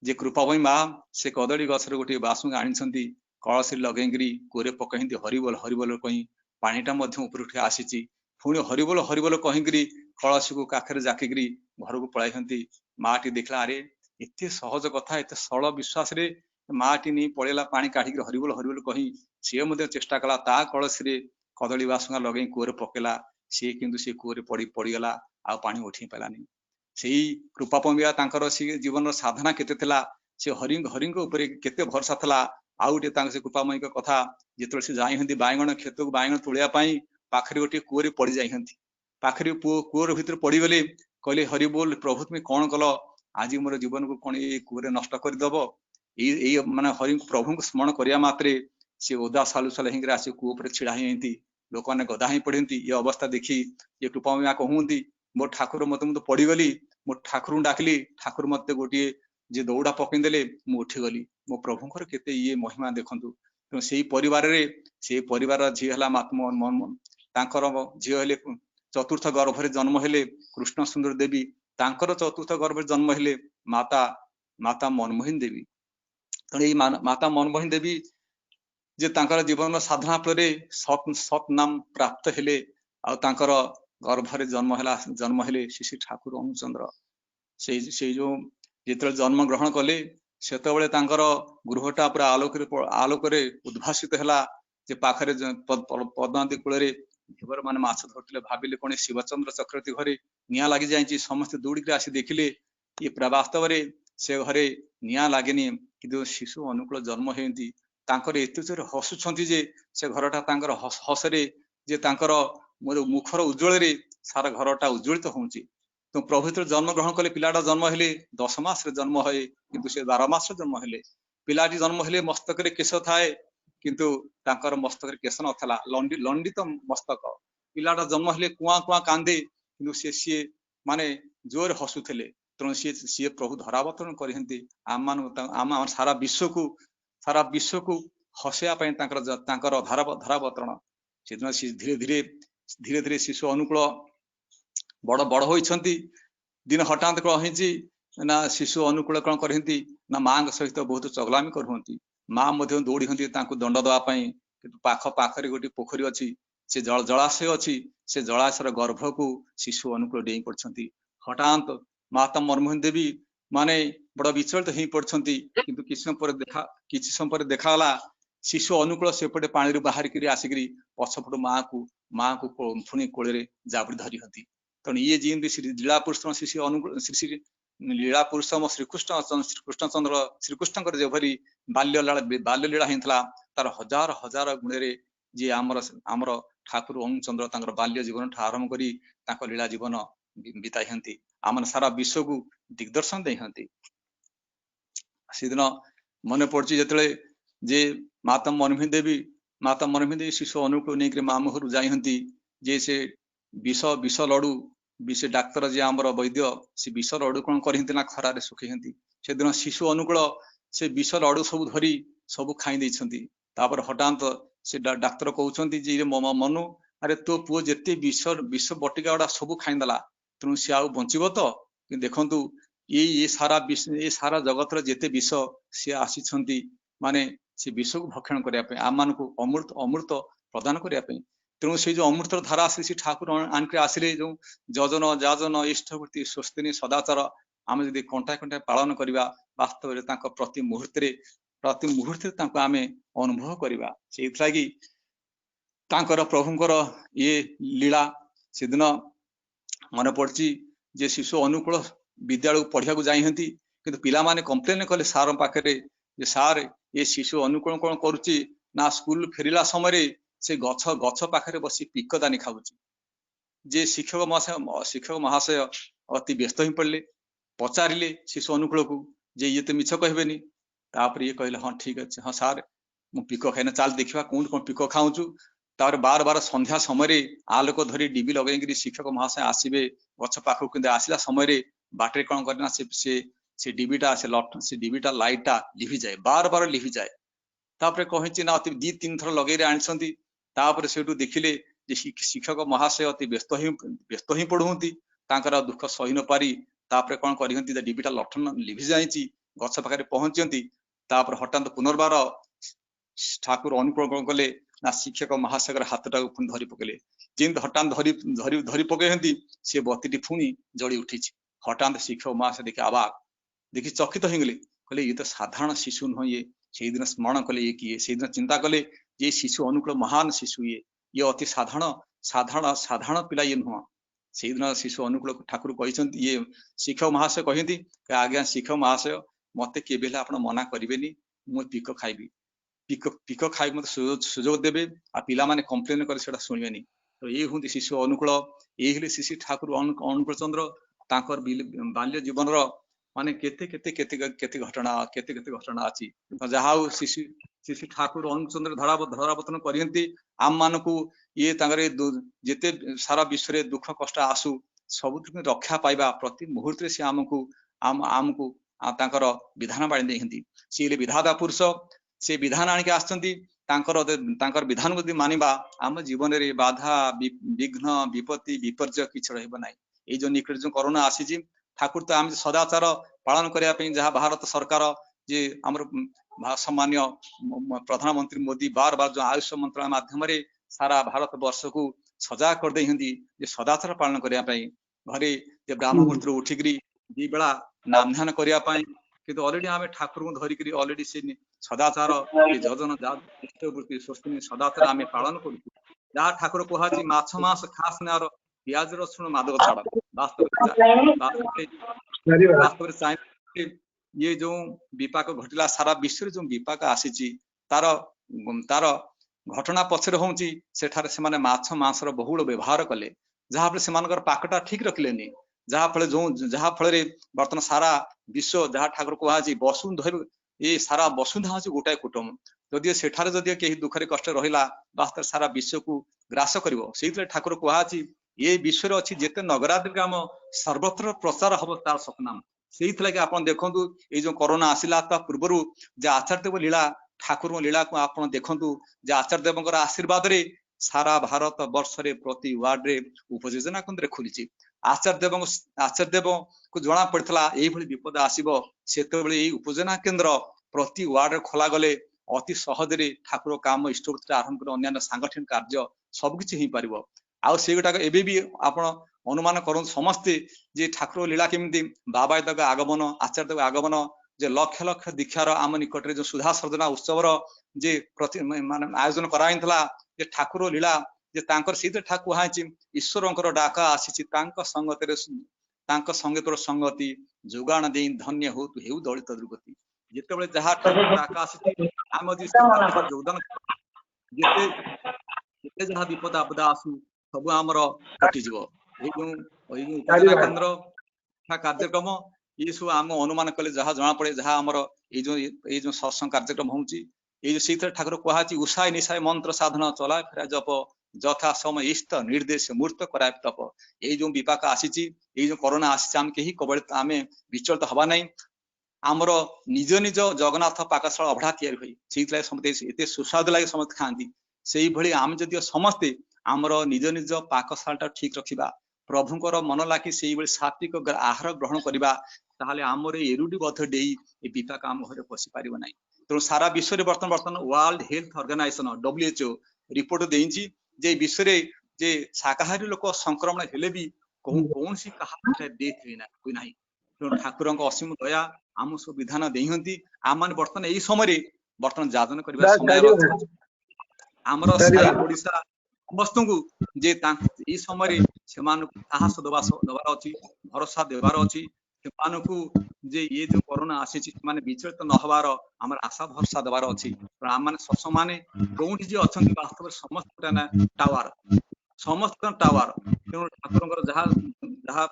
ଯେ କୃପାଭଇ ମା ସେ କଦଳୀ ଗଛରେ ଗୋଟିଏ ବାସୁଙ୍ଗା ଆଣିଛନ୍ତି, କଳସୀରେ ଲଗେଇକିରି କୂଅରେ ପକେଇନ୍ତି ହରିବୋଲ କହି ପାଣିଟା ମଧ୍ୟ ଉପରକୁ ଆସିଛି। ପୁଣି ହରିବୋଲ କହିକିରି କଳସୀକୁ କାଖରେ ଜାକିକିରି ଘରକୁ ପଳାଇଛନ୍ତି। ମାଟି ଦେଖିଲା ଆରେ ଏତେ ସହଜ କଥା, ଏତେ ସରଳ ବିଶ୍ୱାସରେ ମାଟି ନେଇ ପଳେଇଲା ପାଣି କାଢିକି ହରିବୋଲ କହି। ସିଏ ମଧ୍ୟ ଚେଷ୍ଟା କଲା ତା କଳସୀରେ କଦଳୀ ବାସୁଙ୍ଗା ଲଗେଇ କୂଅରେ ପକେଇଲା, ସିଏ କିନ୍ତୁ ସେ କୂଅରେ ପଡିଗଲା, ଆଉ ପାଣି ଉଠେଇ ପାରିଲାନି। ସେଇ କୃପାପମିଆ ତାଙ୍କର ସେ ଜୀବନର ସାଧନା କେତେ ଥିଲା, ସେ ହରିଙ୍କ ଉପରେ କେତେ ଭରସା ଥିଲା। ଆଉ ଗୋଟେ ତାଙ୍କ ସେ କୃପାମୟୀଙ୍କ କଥା, ଯେତେବେଳେ ସେ ଯାଇଛନ୍ତି ବାଇଗଣ କ୍ଷେତକୁ ବାଇଗଣ ତୋଳିବା ପାଇଁ, ପାଖରେ ଗୋଟିଏ କୂଅରେ ପଡି ଯାଇଛନ୍ତି। ପାଖରେ କୂଅର ଭିତରେ ପଡିଗଲେ, କହିଲେ ହରିବୋଲ ପ୍ରଭୁ ତୁମେ କଣ କଲ, ଆଜି ମୋର ଜୀବନକୁ କଣ ଏଇ କୂଅରେ ନଷ୍ଟ କରିଦବ। ଏଇ ମାନେ ପ୍ରଭୁଙ୍କୁ ସ୍ମରଣ କରିବା ମାତ୍ରେ ସେ ଓଦା ସାଲୁସାଲ ହେଇକିରି ଆସି କୂଅ ଉପରେ ଛିଡା ହେଇଛନ୍ତି। ଲୋକମାନେ ଗଦା ହେଇ ପଡନ୍ତି। ଏ ଅବସ୍ଥା ଦେଖି ଏ କୃପାମୟା କହୁନ୍ତି ମୋ ଠାକୁର ମୁଁ ତ ପଡିଗଲି, ମୋ ଠାକୁରଙ୍କୁ ଡାକିଲି, ଠାକୁର ମତେ ଗୋଟିଏ ଯେ ଦୌଡା ପକେଇଦେଲେ, ମୁଁ ଉଠିଗଲି। ମୋ ପ୍ରଭୁଙ୍କର କେତେ ଇଏ ମହିମା ଦେଖନ୍ତୁ। ତେଣୁ ସେଇ ପରିବାରର ଝିଅ ହେଲା ତାଙ୍କର ଝିଅ ହେଲେ ଚତୁର୍ଥ ଗର୍ଭରେ ଜନ୍ମ ହେଲେ କୃଷ୍ଣ ସୁନ୍ଦର ଦେବୀ। ତାଙ୍କର ଚତୁର୍ଥ ଗର୍ଭରେ ଜନ୍ମ ହେଲେ ମାତା ମନମୋହିନୀ ଦେବୀ। ତେଣୁ ଏଇ ମାତା ମନମୋହିନୀ ଦେବୀ ଯେ ତାଙ୍କର ଜୀବନର ସାଧନା ଫଳରେ ସତ୍ ନାମ ପ୍ରାପ୍ତ ହେଲେ, ଆଉ ତାଙ୍କର ଗର୍ଭରେ ଜନ୍ମ ହେଲେ ଶ୍ରୀ ଠାକୁର ଅନୁଚନ୍ଦ୍ର। ସେଇ ଯୋଉ ଯେତେବେଳେ ଜନ୍ମ ଗ୍ରହଣ କଲେ, ସେତେବେଳେ ତାଙ୍କର ଗୃହଟା ପୁରା ଆଲୋକରେ ଉଦ୍ଭାସିତ ହେଲା। ଯେ ପାଖରେ ପଦ୍ମାବତୀ କୂଳରେ ଧୀବର ମାନେ ମାଛ ଧରୁଥିଲେ, ଭାବିଲେ କଣ ଶିବଚନ୍ଦ୍ର ଚକ୍ରବର୍ତ୍ତୀ ଘରେ ନିଆଁ ଲାଗି ଯାଇଛି। ସମସ୍ତେ ଦୌଡ଼ିକି ଆସି ଦେଖିଲେ, ଇଏ ବାସ୍ତବରେ ସେ ଘରେ ନିଆଁ ଲାଗେନି, କିନ୍ତୁ ଶିଶୁ ଅନୁକୂଳ ଜନ୍ମ ହେଇନ୍ତି। ତାଙ୍କର ଏତେ ଜୋରେ ହସୁଛନ୍ତି ଯେ ସେ ଘରଟା ତାଙ୍କର ହସରେ ଯେ ତାଙ୍କର ମୁଖର ଉଜ୍ଜ୍ୱଳରେ ସାରା ଘରଟା ଉଜ୍ଜ୍ୱଳିତ ହଉଛି। ତ ପ୍ରଭୁ ଯେତେବେଳେ ଜନ୍ମ ଗ୍ରହଣ କଲେ, ପିଲାଟା ଜନ୍ମ ହେଲେ 10 ମାସରେ ଜନ୍ମ ହୁଏ, କିନ୍ତୁ ସେ 12 ମାସରେ ଜନ୍ମ ହେଲେ। ପିଲାଟି ଜନ୍ମ ହେଲେ ମସ୍ତକରେ କେଶ ଥାଏ, କିନ୍ତୁ ତାଙ୍କର ମସ୍ତକରେ କେଶ ନଥିଲା, ଲଣ୍ଡିତ ମସ୍ତକ। ପିଲାଟା ଜନ୍ମ ହେଲେ କୁଆଁ କାନ୍ଦେ, କିନ୍ତୁ ସିଏ ମାନେ ଜୋରେ ହସୁଥିଲେ। ତେଣୁ ସିଏ ପ୍ରଭୁ ଧରାବତରଣ କରିଛନ୍ତି ଆମ ସାରା ବିଶ୍ୱକୁ ହସେଇବା ପାଇଁ ତାଙ୍କର ଧରାବତରଣ। ସେଦିନ ଧୀରେ ଧୀରେ ଶିଶୁ ଅନୁକୂଳ ବଡ ହୋଇଛନ୍ତି। ଦିନ ହଠାତ୍ କଣ ହେଇଛି ନା, ଶିଶୁ ଅନୁକୂଳ କଣ କରିଛନ୍ତି ନା ମାଙ୍କ ସହିତ ବହୁତ ଚଗଲାମି କରୁଛନ୍ତି। ମା ମଧ୍ୟ ଦୌଡିଛନ୍ତି ତାଙ୍କୁ ଦଣ୍ଡ ଦେବା ପାଇଁ, କିନ୍ତୁ ପାଖରେ ଗୋଟେ ପୋଖରୀ ଅଛି, ସେ ଜଳାଶୟ ଅଛି। ସେ ଜଳାଶୟର ଗର୍ଭକୁ ଶିଶୁ ଅନୁକୂଳ ଡେଇଁ ପଡିଛନ୍ତି। ହଠାତ୍ ମାତା ମନମୋହିନୀ ଦେବୀ ମାନେ ବଡ ବିଚଳିତ ହେଇ ପଡିଛନ୍ତି। କିନ୍ତୁ କିଛି ସମୟ ପରେ ଦେଖାଗଲା ଶିଶୁ ଅନୁକୂଳ ସେପଟେ ପାଣିରୁ ବାହାରିକିରି ଆସିକିରି ପଛପଟୁ ମାଆକୁ ପୁଣି କୋଳରେ ଜାବୁଡି ଧରିଛନ୍ତି। ତେଣୁ ଇଏ ଯେମିତି ଲୀଳା ପୁରୁଷ ଶ୍ରୀ ଅନୁକୂଳ ଶ୍ରୀ ଲୀଳା ପୁରୁଷ ଶ୍ରୀକୃଷ୍ଣଙ୍କର ଯେଭଳି ବାଲ୍ୟ ଲୀଳା ହେଇଥିଲା, ତାର ହଜାର ଗୁଣରେ ଯିଏ ଆମର ଠାକୁର ଅନୁଚନ୍ଦ୍ର ତାଙ୍କର ବାଲ୍ୟ ଜୀବନଠୁ ଆରମ୍ଭ କରି ତାଙ୍କ ଲୀଳା ଜୀବନ ବିତାଇଛନ୍ତି। ଆମର ସାରା ବିଶ୍ୱକୁ ଦିଗ୍ଦର୍ଶନ ଦେଇଛନ୍ତି। ସେଦିନ ମନେ ପଡୁଛି ଯେତେବେଳେ ଯେ ମାତା ମନମୋହିନୀ ଦେବୀ ଶିଶୁ ଅନୁକୂଳ ନେଇକରି ମାମୁଁ ଘରୁ ଯାଇଛନ୍ତି, ଯେ ସେ ବିଷ ଲଡୁ ସେ ଡାକ୍ତର ଯିଏ ଆମର ବୈଦ୍ୟ, ସେ ବିଷ ଲଡୁ କଣ କରିଛନ୍ତି ନା ଖରାରେ ଶୁଖେଇଛନ୍ତି। ସେଦିନ ଶିଶୁ ଅନୁକୂଳ ସେ ବିଷ ଲଡୁ ସବୁ ଧରି ସବୁ ଖାଇ ଦେଇଛନ୍ତି। ତାପରେ ହଠାତ୍ ସେ ଡାକ୍ତର କହୁଛନ୍ତି ଯେ ମନୁ, ଆରେ ତୋ ପୁଅ ଯେତେ ବିଷ ବଟିକା ଗୁଡା ସବୁ ଖାଇଦେଲା, ତେଣୁ ସେ ଆଉ ବଞ୍ଚିବ ତ? କିନ୍ତୁ ଦେଖନ୍ତୁ ଏ ସାରା ଜଗତର ଯେତେ ବିଷ ସିଏ ଆସିଛନ୍ତି, ମାନେ ସେ ବିଷକୁ ଭକ୍ଷଣ କରିବା ପାଇଁ, ଆମମାନଙ୍କୁ ଅମୃତ ପ୍ରଦାନ କରିବା ପାଇଁ। ତେଣୁ ସେଇ ଯୋଉ ଅମୃତର ଧାରା ଆସିଲେ ସେ ଠାକୁର ଆଣିକି ଆସିଲେ, ଯୋଉ ଯଜନ ଯାଜନ ଇଷ୍ଟଭୂତି ସ୍ୱସ୍ତିନି ସଦାଚାର ଆମେ ଯଦି କଣ୍ଟାଏ ପାଳନ କରିବା, ବାସ୍ତବରେ ତାଙ୍କ ପ୍ରତି ମୁହୂର୍ତ୍ତରେ ତାଙ୍କୁ ଆମେ ଅନୁଭବ କରିବା। ସେଇଥିଲାଗି तांकर प्रभुंकर ये लीला से दिन मन पड़ी जे शिशु अनुकूल विद्यालय पढ़िया जाइंती किंतु पिला माने कंप्लेन कले सार पाखे जे सार ये शिशु अनुकूल कौन करुच्ची ना स्कूल फेरिला समय से गछ गछ पाखे बसी पिकदानी खाऊची जे शिक्षक महाशय अति व्यस्त ही पड़े पचारे शिशु अनुकूल को जे ये तो मिछ कहबेनी तापर ये कहले हाँ ठीक अच्छे हाँ सार मु पिक खाइना चाल देखा कौन कौन पिक खाऊचु तार बार बार संध्या समय आलोक धरी डिबी लगे शिक्षक महाशय आसबे गछ पाखक कि आसला समय बाटे कौन करना से डिबीटा से डिबीटा लाइटा लिभि जाए बार बार लिभि जाए तापर कही ना अति 2-3 थर लगे आनी तापर से देखिले शिक्षक महाशय अति व्यस्त ही पढ़ुंती तांकर दुख सही न पारी तापर कौन करती डिबीटा लठन लिभि जाइए गछ पाखे पहुंचती तापर हठात पुनर्बार ठाकुर अनुकूल कौन कले ना शिक्षक महाशय हाथटा पुणी धरी पकेले जिन हठात धरी पकई सी बत्ती पुणी जली उठी हठात शिक्षक महाशय देखिए आवाक देखी चकित हो गले कहले ये तो साधारण शिशु नुह ये से दिन स्मरण कले ये किए से दिन चिंता कले ये शिशु अनुकूल महान शिशु ये अति साधारण साधारण साधारण पिला ये नुह से दिन शिशु अनुकूल ठाकुर कहते ये शिक्षक महाशय कहती आज्ञा शिक्षक महाशय मत केबे आप मना करेनि मु पिक खाइबी पिक खाई मत सुजोग देवे आ पिला माने कंप्लेन करे सेटा सुनिबेनी तो ये हूँ शिशु अनुकूल ये श्री ठाकुर अनुकूल चंद्र तांकर बाल्य जीवन माने केते केते केते केते घटना अच्छी जहा शिशु शिशु ठाकुर अनुकूल चंद्र धरावतन करती आम मान को ये जिते सारा विश्व रे दुख कष्ट आसू सब रक्षा पाइबा प्रति मुहूर्त से आमको आमको तांकर विधान बाणी देती सी विधाता पुरुष से विधान आणिक आसर विधान को मानिबा आम जीवन रे बाधा विघ्न विपत्ति विपर्य किछ रहबो नै ये जो निकट जो कोरोना आसी ठाकुर तो आम सदाचार पालन करने जहाँ भारत सरकार जे आमर सम्मान्य प्रधानमंत्री मोदी बार बार जो आयुष मंत्रालय माध्यम सारा भारत वर्ष को सजाग कर देती सदाचार पालन करने घरे ब्राह्मण मुहूर्त उठिक दी बेला नाम ध्यान करने किंतु ऑलरेडी आम ठाकुर को धरिक ऑलरेडी से सदाचार जजन इष्टवृत्ति स्वस्ति सदाचार आम पालन कर जहाँ ठाकुर कहुची माछ मास खास नार पियाज रसुण मादक छाड़ वास्तव ये जो विपाक घटिला सारा विश्व जो विपाक आसी तार तार घटना पछरे होउची सेठारे से माने माछ मांसर बहुल व्यवहार कले जहाँ फल से पाकटा ठीक रखिलेनी जहाँ फल जो जहाँ फल बर्तमान सारा विश्व जहाँ ठाकुर कहुची वसुंधरा ये सारा वसुंधा हूँ गोटाए कुटुंब जदि सेठारे जदि कहीं दुखरे कष्ट रहा वास्तव सारा विश्व को ग्रास कर ठाकुर कहुची ये विश्व अच्छी जिते नगराद्रि ग्राम सर्वत्र प्रचार हम तार सपनाम से लगे आप देखु ये जो कोरोना आसला पूर्वर जे आचार्य देव लीला ठाकुर लीला को आप देखु जे आचार्य देव आशीर्वाद रे सारा भारत वर्ष रे प्रति वार्ड रे उपयोजना केन्द्र खुली आचार्य देव को जना पड़ता यही विपद आसब से उपयोजना केन्द्र प्रति वार्ड खोला गले अति सहजरे ठाकुर काम इष्टवृत्ति आरंभ कर अन्य सांगठनिक कार्य सबकि हो पार आउ से गुटाक एबे भी आप अनुमान कर समस्ते जे ठाकुर लीला केमती बाबा तक आगमन आचार्य तक आगमन जे लक्ष लक्ष दीक्षार आम निकट जो सुधा सर्जना उत्सवर जे प्रति मान आयोजन कराइला जे ठाकुर लीला जे तांकर से ठाकुर कहुची ईश्वर डाक आसी संगतर संगति जोगाण दे धन्य हो तु हेउ दलित दुर्गति जिते जहाँ ठाकुर डाक आसी आम योगदान जिते जहाँ विपद आपदा आसू सब आमर कटिज केन्द्र कार्यक्रम ये सब आम अनुमान कले जहाँ जना पड़े जहाँ आमर ये जो सत्संग कार्यक्रम होची ये से ठाकुर कहुची उषाय निशाय मंत्र साधन चला फेरा जप यथा समय इष्ट निर्देश मूर्त कराए तप ये जो विपाक आसी ये जो कोरोना आसी आम कहीं कबलित आम विचलित हवा ना आमर निज निज जगन्नाथ पाकशाला अभड़ा या समस्ते एत सुस्वाद लगे समस्त खाती से भाई आम जदि समस्ते आमर निज निज पाकशाला ठीक रखा प्रभुंर मन लागी से सात्विक आहार ग्रहण करवा ताहले आमर एरुडी बध डे विपाक आम घर पशि पार ना तेणु सारा विश्व में बर्तमान world health organization WHO report देजी जे विश्व में जे शाकाहारी लोक संक्रमण हेले भी कौन सी कहा डेथ हुई ना तेणु ठाकुर असीम दया आम सब विधान देती आम मैंने बर्तमान यही समय बर्तमान जाजन करने समय आमर साई ओडिशा समस्त को जे ई समय से साहस दबार अच्छी भरोसा देवार अच्छी से जे ये जो कोरोना आसी विचलित न हबार आमर आशा भरोसा देवार अच्छी आम मैंने सत्संग मैंने कौटी जे अच्छा वास्तव समस्त टावर समस्त टावर तेणु ठाकुर जहाँ जहाँ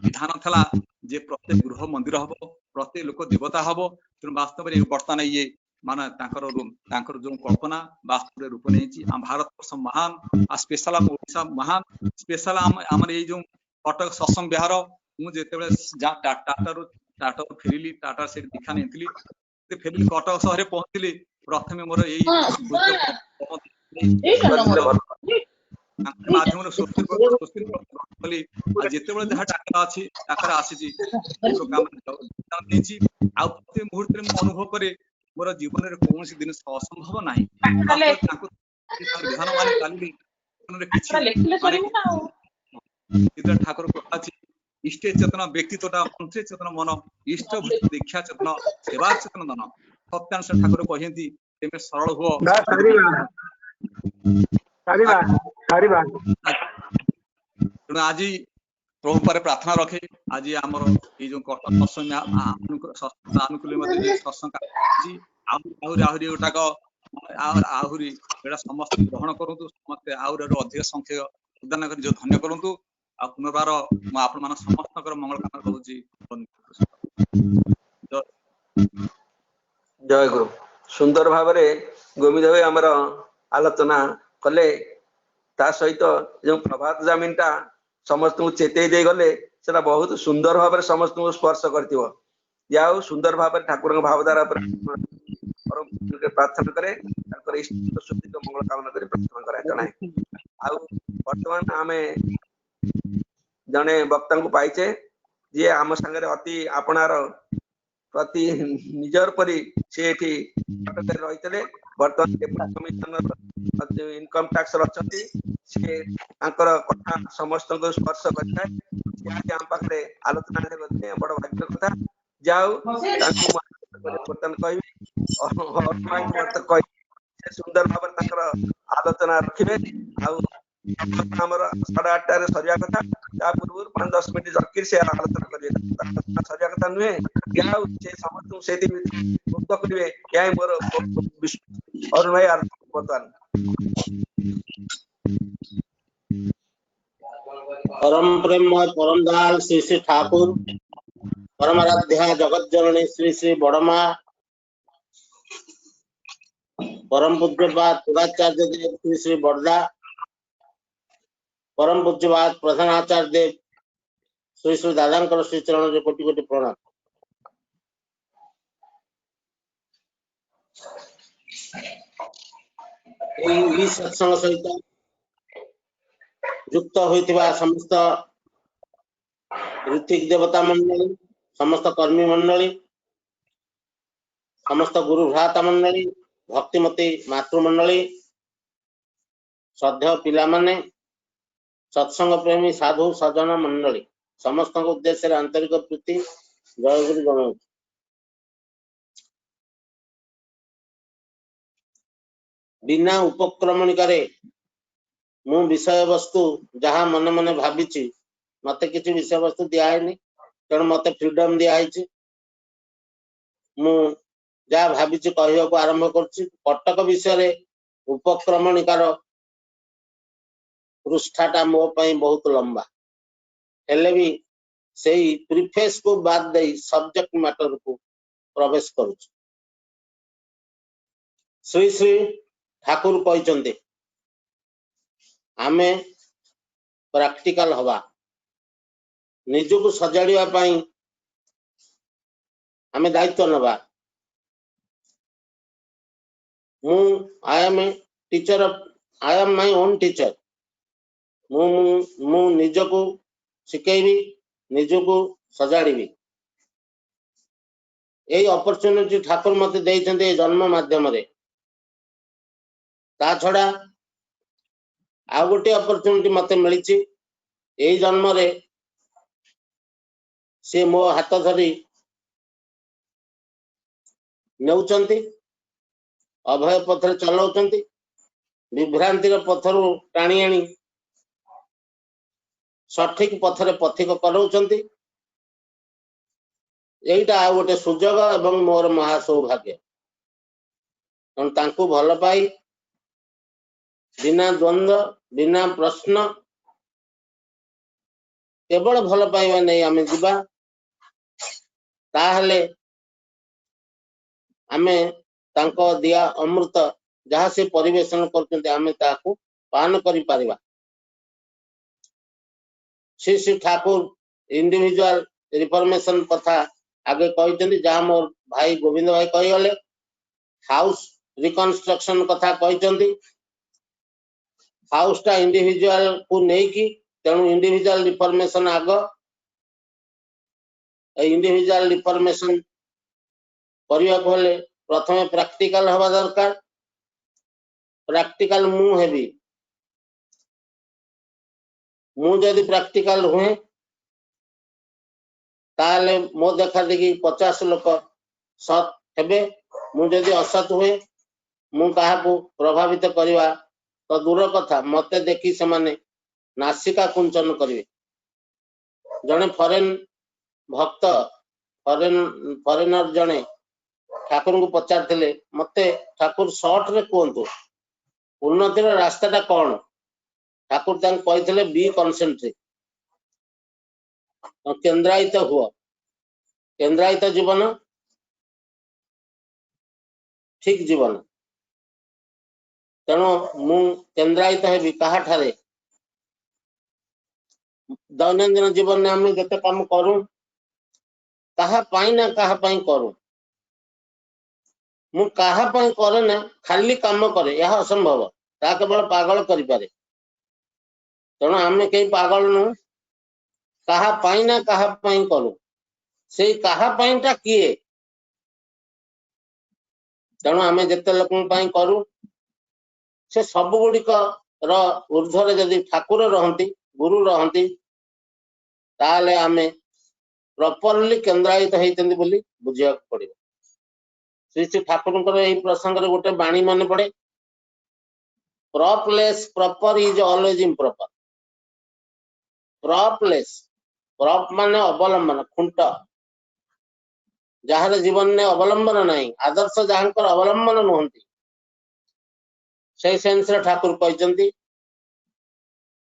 विधान था जे प्रत्येक गृह मंदिर हम प्रत्येक लोक देवता हम तेणु वास्तव में बर्तमान ये माने जो कल्पना वास्तव रूप नहीं आम भारत वर्ष महान आ स्पेशल आम ओडिशा महान स्पेशल आम ये जो कटक सत्संग विहार मुझे टाटा फेरिली टाटा से दीक्षा नहीं फेरिली कटक सहर पहुंचली प्रथम मोर माध्यम जिते जहाँ टाका अच्छी टाकर आसी प्रति मुहूर्त में अनुभव करे मोर जीवन में कौन जिन असंभव ना विधान मान ठाकुर इष्ट चेतना व्यक्तित्वटा मंत्री चेतना मन इष्ट दीक्षा चेतना सेवा चेतना धन सत्यांश ठाकुर कहते तेमे सरल हुआ तेणु आज प्रभु पर प्रार्थना रखे आज आमर ये जो सत्संग अनुकूल सत्संग आहरी गोटाक आहरी समस्त ग्रहण करूँ समस्त आहरी अधिक संख्यक प्रदान कर जो धन्य करूँ आ पुनर्बार आपण मान समस्त मंगल कामना करुँच जय गुरु सुंदर भाव गोविंद भाई आमर आलोचना कले ता सहित जो प्रभात जामिनटा समस्त को चेतई दे गले सेटा बहुत सुंदर भाव में समस्त को स्पर्श करथिबो या सुंदर भाव में ठाकुर भावधारा प्रार्थना करे इष्ट शुद्धि मंगल कामना कर प्रार्थना करे जनाए आ वर्तमान आमे जने वक्ता को पाइचे जे आम संगे अति आपणार प्रति निजर परी से रही बर्तमान डेप्यूटी कमिशनर इनकम टैक्स रचती से कथा समस्त को स्पर्श करता है पाखे आलोचना बड़ भाग्य कथा जाऊ बर्तमान कह सुंदर भाव आलोचना रखिए आमर 8:30 सरिया कथा पूर्व 5-10 मिनट जटकी से आलोचना करेंगे सरिया कथा नुहे से समस्त से मुक्त करेंगे या मोर अरुण भाई बर्तमान परम प्रेममय परम दयाल श्री श्री ठाकुर परम आराध्या जगत जननी श्री श्री बड़मा परम पूज्यपाद पुराचार्य देव श्री श्री बड़दा परम पूज्यपाद प्रधानाचार्य देव श्री श्री दादा श्री चरण जो कोटि कोटि प्रणाम। सत्संग सहित युक्त होइतिबा समस्त ऋतिक देवता मंडली समस्त कर्मी मंडली समस्त गुरु भ्राता मंडली भक्तिमती मातृमंडली श्रद्धेय पिला माने सत्संग प्रेमी साधु सज्जन मंडली समस्त उद्देश्य आंतरिक प्रीति जय गुरु जनाऊँ। बिना उपक्रमणिकारे मु विषय वस्तु जहाँ मन मन भावी मत किसी विषय वस्तु दिखाई तेणु मत फ्रीडम दिखाई मु जहाँ भावी कहवाक आरंभ कर कटक विषय उपक्रमणिकार पृष्ठाटा मो पई बहुत लंबा हेले भी सही प्रीफेस को बाद दे सब्जेक्ट मैटर को प्रवेश करूँ। श्री श्री ठाकुर कहते आमे प्रैक्टिकल हवा निजको सजाड़िया पाई आमे दायित्व नवा I am a teacher I am my own teacher मु निजको शिखेबी निजको सजाड़ी यही अपॉर्चुनिटी ठाकुर मत देइछन्ते जन्म माध्यम रे ता छड़ा आ गोटे अपॉर्चुनिटी मत मिली यही जन्म रे से मो हाथ धरी नेउचंती अभय पथरे चलाउचंती विभ्रांतिर पथरु टाणी आनी सठिक पथरे पथिक कराउछन्ति। एइटा आ गोटे सुजोग एवं मोर महा सौभाग्य कारण तांकु भल पाई बिना द्वंद्व बिना प्रश्न केवल भल पाइबा नहीं आमे जिबा ताहले आमे तांको दिया अमृत जहाँ से परिवेशन करते आमे ताकू पान करि Paribas. Shri Shri Thakur individual reformation कथा आगे कहते जहाँ मोर भाई गोविंद भाई कहीगले हाउस रिकंस्ट्रक्शन कथा कहते हाउस टा इंडिविजुअल को नहीं तेणु इंडिविजुअल रिफॉर्मेशन आग इंडिविजुअल रिफॉर्मेशन करने प्रथम प्रैक्टिकल हवा दरकार। प्रैक्टिकल मु हेबी मु जदि प्रैक्टिकल हुए ताले मो देखा देखी 50 लोक सत हेबे मु जदि असत हुए मु काहाकू प्रभावित करवा तो दूर कथा मते देखी से माने नासिका कुंचन करिवे। जने फॉरेन भक्त फॉरेनर जने ठाकुर को पचारथिले मते ठाकुर शॉर्ट रे कोंतु उन्नतिर रास्ताटा कौन ठाकुर तांक कहते बी कनसेंट्रिक केन्द्रायित हुआ केन्द्रायित जीवन ठीक जीवन तेणु मु केन्द्रायित हेबी काहाठारे दैनंदिन जीवन में आम जते काम करूं कहा पाई ना कहा पाई करूं मु कहा पाई करे ना खाली काम करे यह असंभव ता केवल पागल करि पारे। तेणु आमे कई पागल नु कहा पाई ना कहा पाई करू से कहा पाई टा किए तेणु आमे जते लोकन पाई करू से सब गुड़िक ऊर्ध्वर जदि ठाकुर रहंती गुरु रहंती ताले आमे प्रॉपरली केन्द्रायित होइतंदी बोली बुझिया पड़िबो। श्री श्री ठाकुर यही प्रसंग रे गोटे बाणी मन पड़े propless proper is always improper. Propless prop माने अवलंबन खुंट जहार जीवन में अवलंबन नहीं आदर्श जहांकर अवलंबन नुहंती से सेंस रे ठाकुर कहते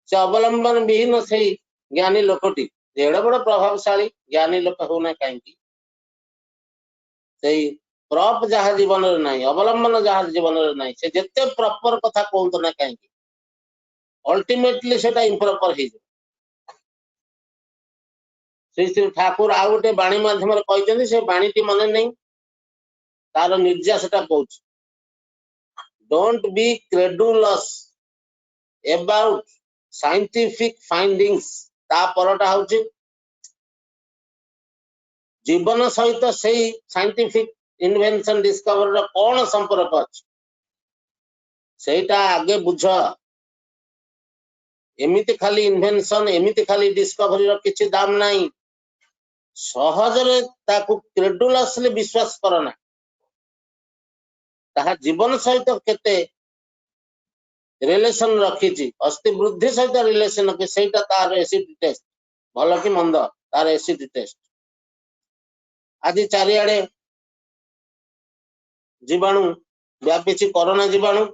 से अवलंबन विहीन से ज्ञानी लोकटी जेड़े बड़ प्रभावशाली ज्ञानी लोक होना कहीं प्रॉप जहाँ जीवन रे नहीं अवलंबन जहाँ जीवन रे नहीं से जेते प्रॉपर कथा कहतु ना कहीं अल्टीमेटली सेटा इम्प्रॉपर हो श्री श्री ठाकुर आ गोटे बाणी माध्यम कहते से बाणीटी मन नहीं तार निर्यासटा कहूँ don't be credulous about scientific findings ता परटा हूँ जीवन सहित से साइंटिफिक इन्वेंशन डिस्कवरी कौन संपर्क अच्छे सेटा आगे बुझ एमिति खाली इन्वेंशन एमिति खाली डिस्कवरी किछि दाम नहीं सहजरे ताकू क्रेडुलसली विश्वास करना ताहा जीवन सहित केते रिलेशन रखी अस्थि वृद्धि सहित रिलेशन रखी सेटा तार एसिड टेस्ट भल कि मंद तार एसिड टेस्ट आज चारिआडे जीवाणु व्यापी कोरोना जीवाणु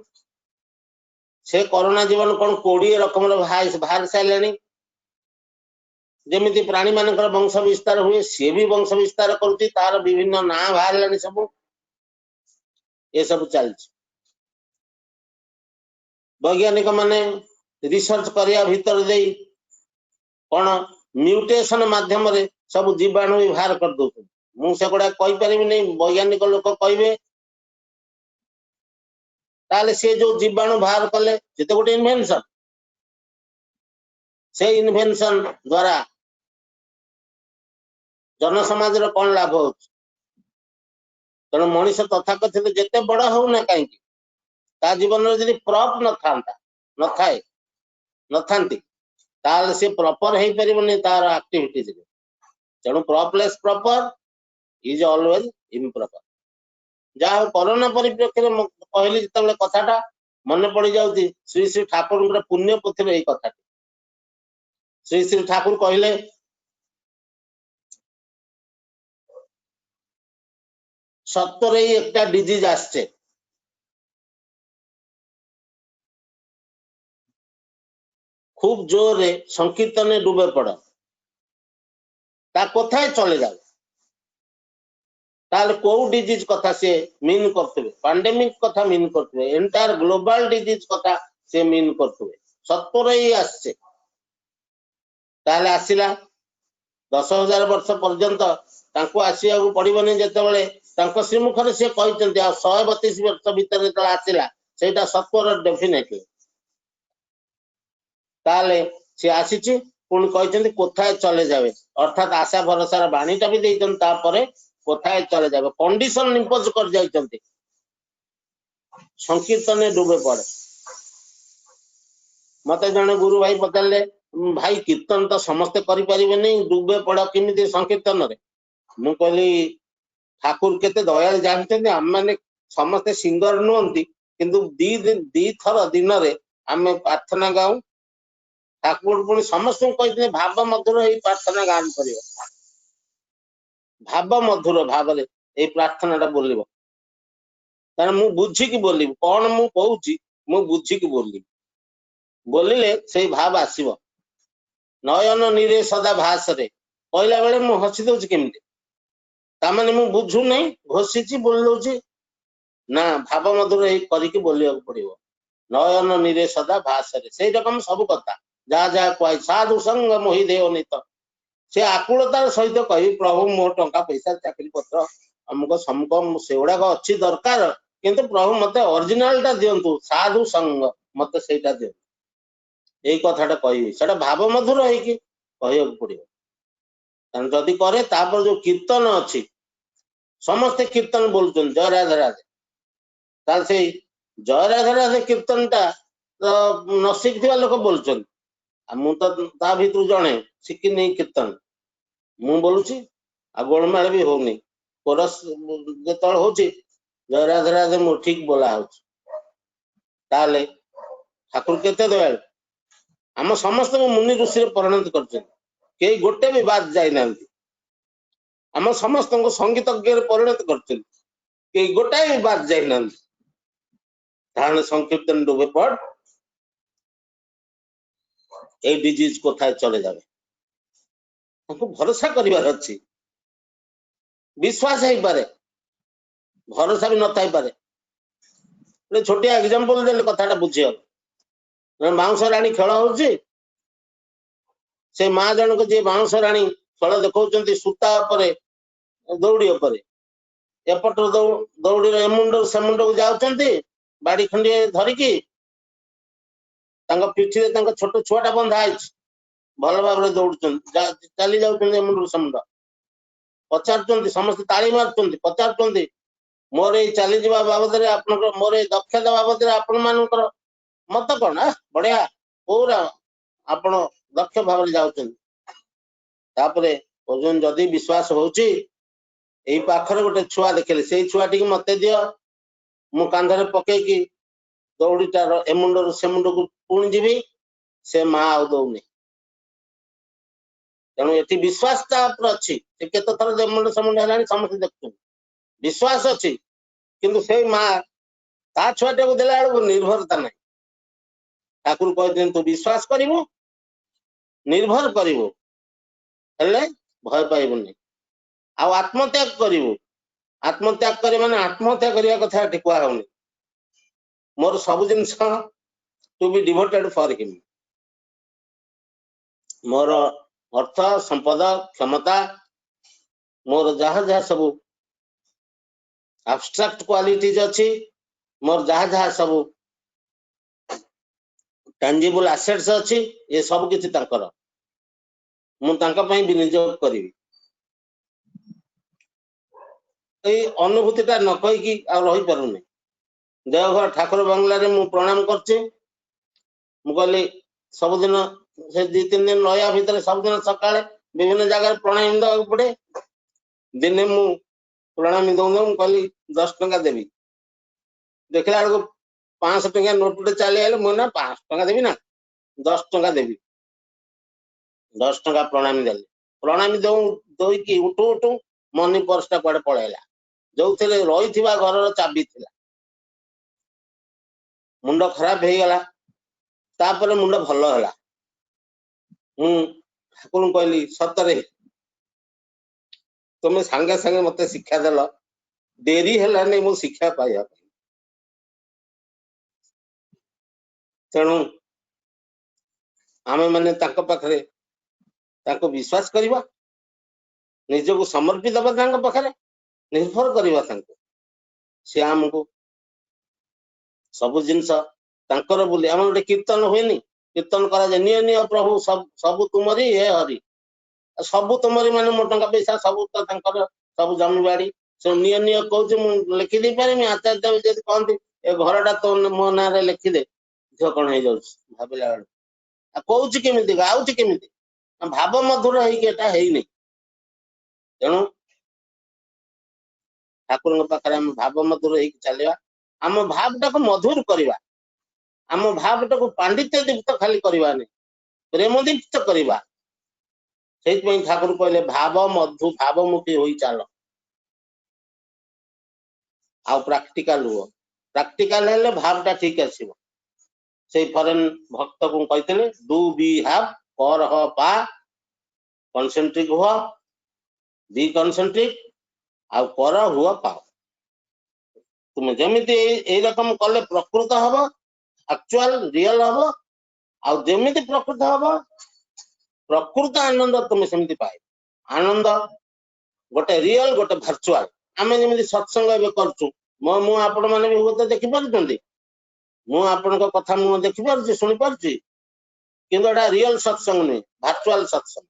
से कोरोना जीवाणु कौन 20 रकम बाहर सारे जमी प्राणी मान वंश विस्तार हुए सी भी वंश विस्तार करुच्ची तार विभिन्न ना बाहर सब ये सब चल वैज्ञानिक माने रिसर्च करिया भीतर दे कौन म्यूटेशन माध्यम रे सब जीवाणु भी बाहर कर दो मुझे गुड़ा कही पारि नहीं वैज्ञानिक लोक कहे ताले से जो जीवाणु बाहर कले जिते गोटे इन्वेंशन से इन्वेंशन द्वारा जनसमाज रो कौन लाभ हो तेणु मनीष तथाकथित जिते बड़ हो ना कहीं ता जीवन में जब प्रॉप न था न ताल से प्रॉपर हो पारे तार एक्टिविटीज तेणु प्रॉपलेस प्रॉपर इज ऑलवेज इम्प्रॉपर जहाँ कोरोना परिप्रेक्षी कहली जिते कथाटा मन पड़ जाउती श्री श्री ठाकुर पुण्य पोथी यही कथा श्री श्री ठाकुर कहले सत्तरे एक डिजीज आसছে खूब जोरे संकीर्तने डूबे पड़ ता कोथाय चले जाओ ताले को डिजीज कथा से मीन करते पैंडेमिक कथा मीन करते एंटायर ग्लोबल डिजीज कथा से मीन करते सत्तरे ही आसছে ताले आसिला 10,000 वर्ष पर्यंत तांको आसिया को पड़िबनी जेतेबेले तांको श्रीमुखरे से कहितंती आ 132 वर्ष भीतर जेतेबेले आसिला सेटा सत्तर डेफिनेटली ताले से आसीची पुणी कहितंती कोथाय चले जावे अर्थात आशा भरोसा बाणीटा भी देइतन तापरे कोथाय चले जावे कंडीशन इंपोज कर जाइतंती संकीर्तने डूबे पड़े मते जने गुरु भाई पचारले भाई कीर्तन तो समस्ते करि परिबे नहीं डूबे पड़ किमिति संकीर्तन रे मु कहली ठाकुर केते दयाल जानते आम मैंने समस्ते सिंगर नुहंती किंतु दी थर दिन रे आमे प्रार्थना गाऊ ठाकुर पुणी समस्त कहते भाव मधुर ये प्रार्थना गान कर भाव मधुर भाव ये प्रार्थना बोलिब कारण मु बुझिकी बोलिबी कौन मु कहूची मु बुझिकी बोलिबी बोलिले से भाव आसीब नयन निरे सदा भाषरे कहला बेले मु हसी दउची केमिति तामाने मु बुझु नहीं घोषिची बोल दउची ना भाव मधुर ये करिकी बोलिया पड़िबो नयन निरे सदा भाषरे से रकम सब कथा जहाँ जहाँ कह साधु संग मोहि देव नित से आकुलतार सहित कही प्रभु मो टंका पैसा चाकरी पत्र अमुक समुक से अच्छी दरकार किंतु प्रभु मते ओरिजिनल टा दियंतु साधु संग मते सेटा दियंतु यही कथाटा कहि सेटा भाव मधुर है कि कहया पड़िबो कारण जदि करे तापर जो कीर्तन अछि समस्त कीर्तन बोलचन जय राधे राधे ताल से जय राधे राधे कीर्तन टा न शिखिथिबा लोक बोलचन मु तो ता भितर जणे शिखि नहीं कीर्तन मु बोलुची आ गोलमाल भी होनी कोरस जेतल होची जय राधे राधे मु ठीक बोला होची ताले ठाकुर केते दयाल आम समस्त मुनि ऋषि परिणत कर गोटे भी बात जाई नांती आम समस्त संगीतज्ञ परिणत कर गोटाए भी बात जाई नांती ताने संकीर्तन डूबे पड़ ए डिजीज कोथाय चले जावे हमको भरोसा करिवार अछि विश्वास है पारे भरोसा भी न थाई पारे छोटिया एग्जांपल देले कथाटा बुझियो बाउंस राणी खेल होची से माँ जनक जे बाउंस राणी खेल देखौचंती सूता उपरे दौड़ी उपरे एपट दौड़ी एमुंड से मुंड को जाउचंती बाड़ी खंडे धरिकी पिठी छोट छुआटा बंधा है भल भाव दौड़ चली जाऊँ मुंड समुंड पचार समस्त ताली मार पचार मोर ये चली जा बाबद मोर ये दक्षता बाबद आपण मानकर मत कौन बढ़िया पूरा आपण दक्ष भाव जाऊपर जदि विश्वास होची पाखर गोटे छुआ देखले से छुआ टी मत दियो मु कांधरे पकईकी दौड़ीटार ए मुंड से मुंड को पुणी जीवी से माँ आ दौनी तेणु ये विश्वास अच्छी केत थर मुंड से मुंड है समस्त देखते विश्वास अच्छी किंतु से माँ ता छुआटा को देला बेलू निर्भरता नहीं ठाकुर कहते तू विश्वास करू निर्भर करू भय पाइबुनि आ आत्मत्याग करू आत्मत्याग करे माने आत्महत्या करने कथा टिकुआ होनी मोर सब जिन to be devoted for him मोर अर्थ संपद क्षमता मोर जहाँ जहाँ सब एब्स्ट्रैक्ट क्वालिटीज अच्छी मोर जहाँ जहाँ सब टैंजिबल एसेट्स अच्छी ये सब किछि तांकर मु तांका पई विनियोग करी ए अनुभूतिटा न कहि कि आ रही पारुनी देवघर ठाकुर बंगला रे मु प्रणाम करछि मु कहली सबदिन से 2-3 दिन रहा भीतर सबदिन सकाळे विभिन्न जगह प्रणाम देवा पड़े दिने मु प्रणाम दौन कहली 10 टंका देवी देखला बेलू 500 टंका नोट चली आए मुझे ना 500 टंका देवी ना 10 टंका देवी 10 टंका प्रणामी देली प्रणामी दई कि उठू उठू मनी पर्स टा कुआडे पळेला जो थे रही घर चाबी थिला मुंड खराब हो गला तापर मुंड भल है ठाकुर कहली सतरे तुम्हें सांगे सांगे मत शिक्षा देल डेरी है मो शिक्षा पाइबा तेणु आमे माने तांको पाखरे तांको विश्वास करिबा निजको समर्पित दबा तांको पाखरे निर्भर करिबा तांको से हमको सब जिनस तांकर बोली आम गोटे कीर्तन हुएनी कीर्तन करा जाए निय निय प्रभु सब तुमरी हे हरि सब तुमरी माने मो टंका पैसा सब तो तांकर सब जमी बाड़ी से निय निय कहूँ मु लिखि दे पारे आचार्य देव जब कहते ए घरटा तो मो ना रे लिखिदे झ कौन हो जाउछ भाबिला बेला कहूँ केमिति गाउछ केमिति भाव मधुर होता है नहीं तेणु ठाकुर पाखे आम भाव मधुर हो चलवा आम भावटा को मधुर करवा आम भावटा को पांडित्य दीप्त खाली करवा नहीं प्रेम दीप्त करवा से ठाकुर कहले भाव मधु भावमुखी हो चल आ प्राक्टिकल हुआ प्राक्टिकल हेले भावटा ठीक आसीबो से फरेन भक्त को कहते डू बी हैव कर ह पा कॉन्सेंट्रिक हुआ बी कॉन्सेंट्रिक आ कर हुआ पाओ तुम जमीती ए रकम कले प्रकृत हबो एक्चुअल रियल हबो आ जमीती प्रकृत हबो प्रकृत आनंद तुम सेमती पाए आनंद गोटे रियल गोटे वर्चुअल आमे जमीती सत्संग एबे करछु मु आपण माने भी होते देखि पारछन्ती मु आपण को कथा मु देखि पारछि सुनि पारछि किंतु एटा रियल सत्संग नहीं वर्चुअल सत्संग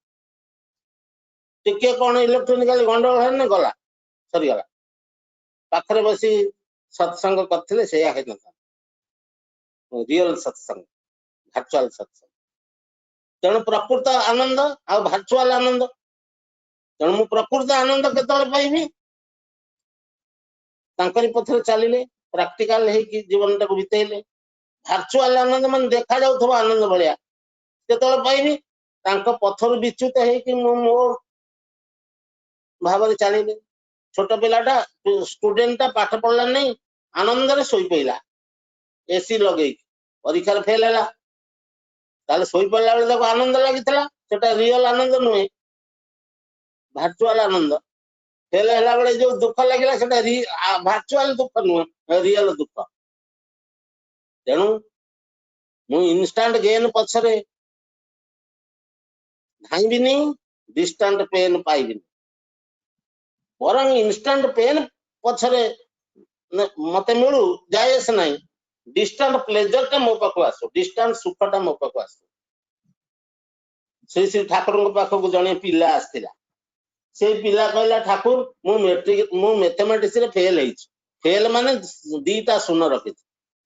टिके कोन इलेक्ट्रॉनिकली गंडगोल है न गला सरी गला पाखरे बसी सत्संग करथिले सेया है न रियल सत्संग वर्चुअल सत्संग तेणु प्रकृत आनंद आ वर्चुअल आनंद तेणु मु प्रकृत आनंद केतले पाइबी तांकरी पथरे चलिले प्रैक्टिकल है कि जीवन टाको बितेले वर्चुअल आनंद मन देखा जाउथबो आनंद भलिया केतले पाइबी तांको पथर विच्युत है कि मो भाव चलिले छोट पिलाटा स्टूडेंटा पाठ पढ़ला नहीं आनंद रे सोई पइला एसी लगे परीक्षा फेल है ताले सोई पड़ला बेले ताको आनंद लागितला सेटा रियल आनंद नुहे वर्चुअल आनंद फेल है बेले जो दुख लगिला सेटा वर्चुअल दुख नुहे रियल दुख तेणु मु इंस्टेंट गेन पछरे धाइबिनी डिस्टेंट पेन पाइबिनी बरं इंस्टेंट पेन पछरे मते मिलू जायस नहीं डिस्टेंट प्लेजर टा मो पाखु आसो डिस्टेंट सुख टा मो पाखु आसो श्री श्री ठाकुर पाखु जने पिला आस्तिला से पिला कहला ठाकुर मु मैथमेटिक्स रे फेल हेछि फेल माने दीटा शून्य रखि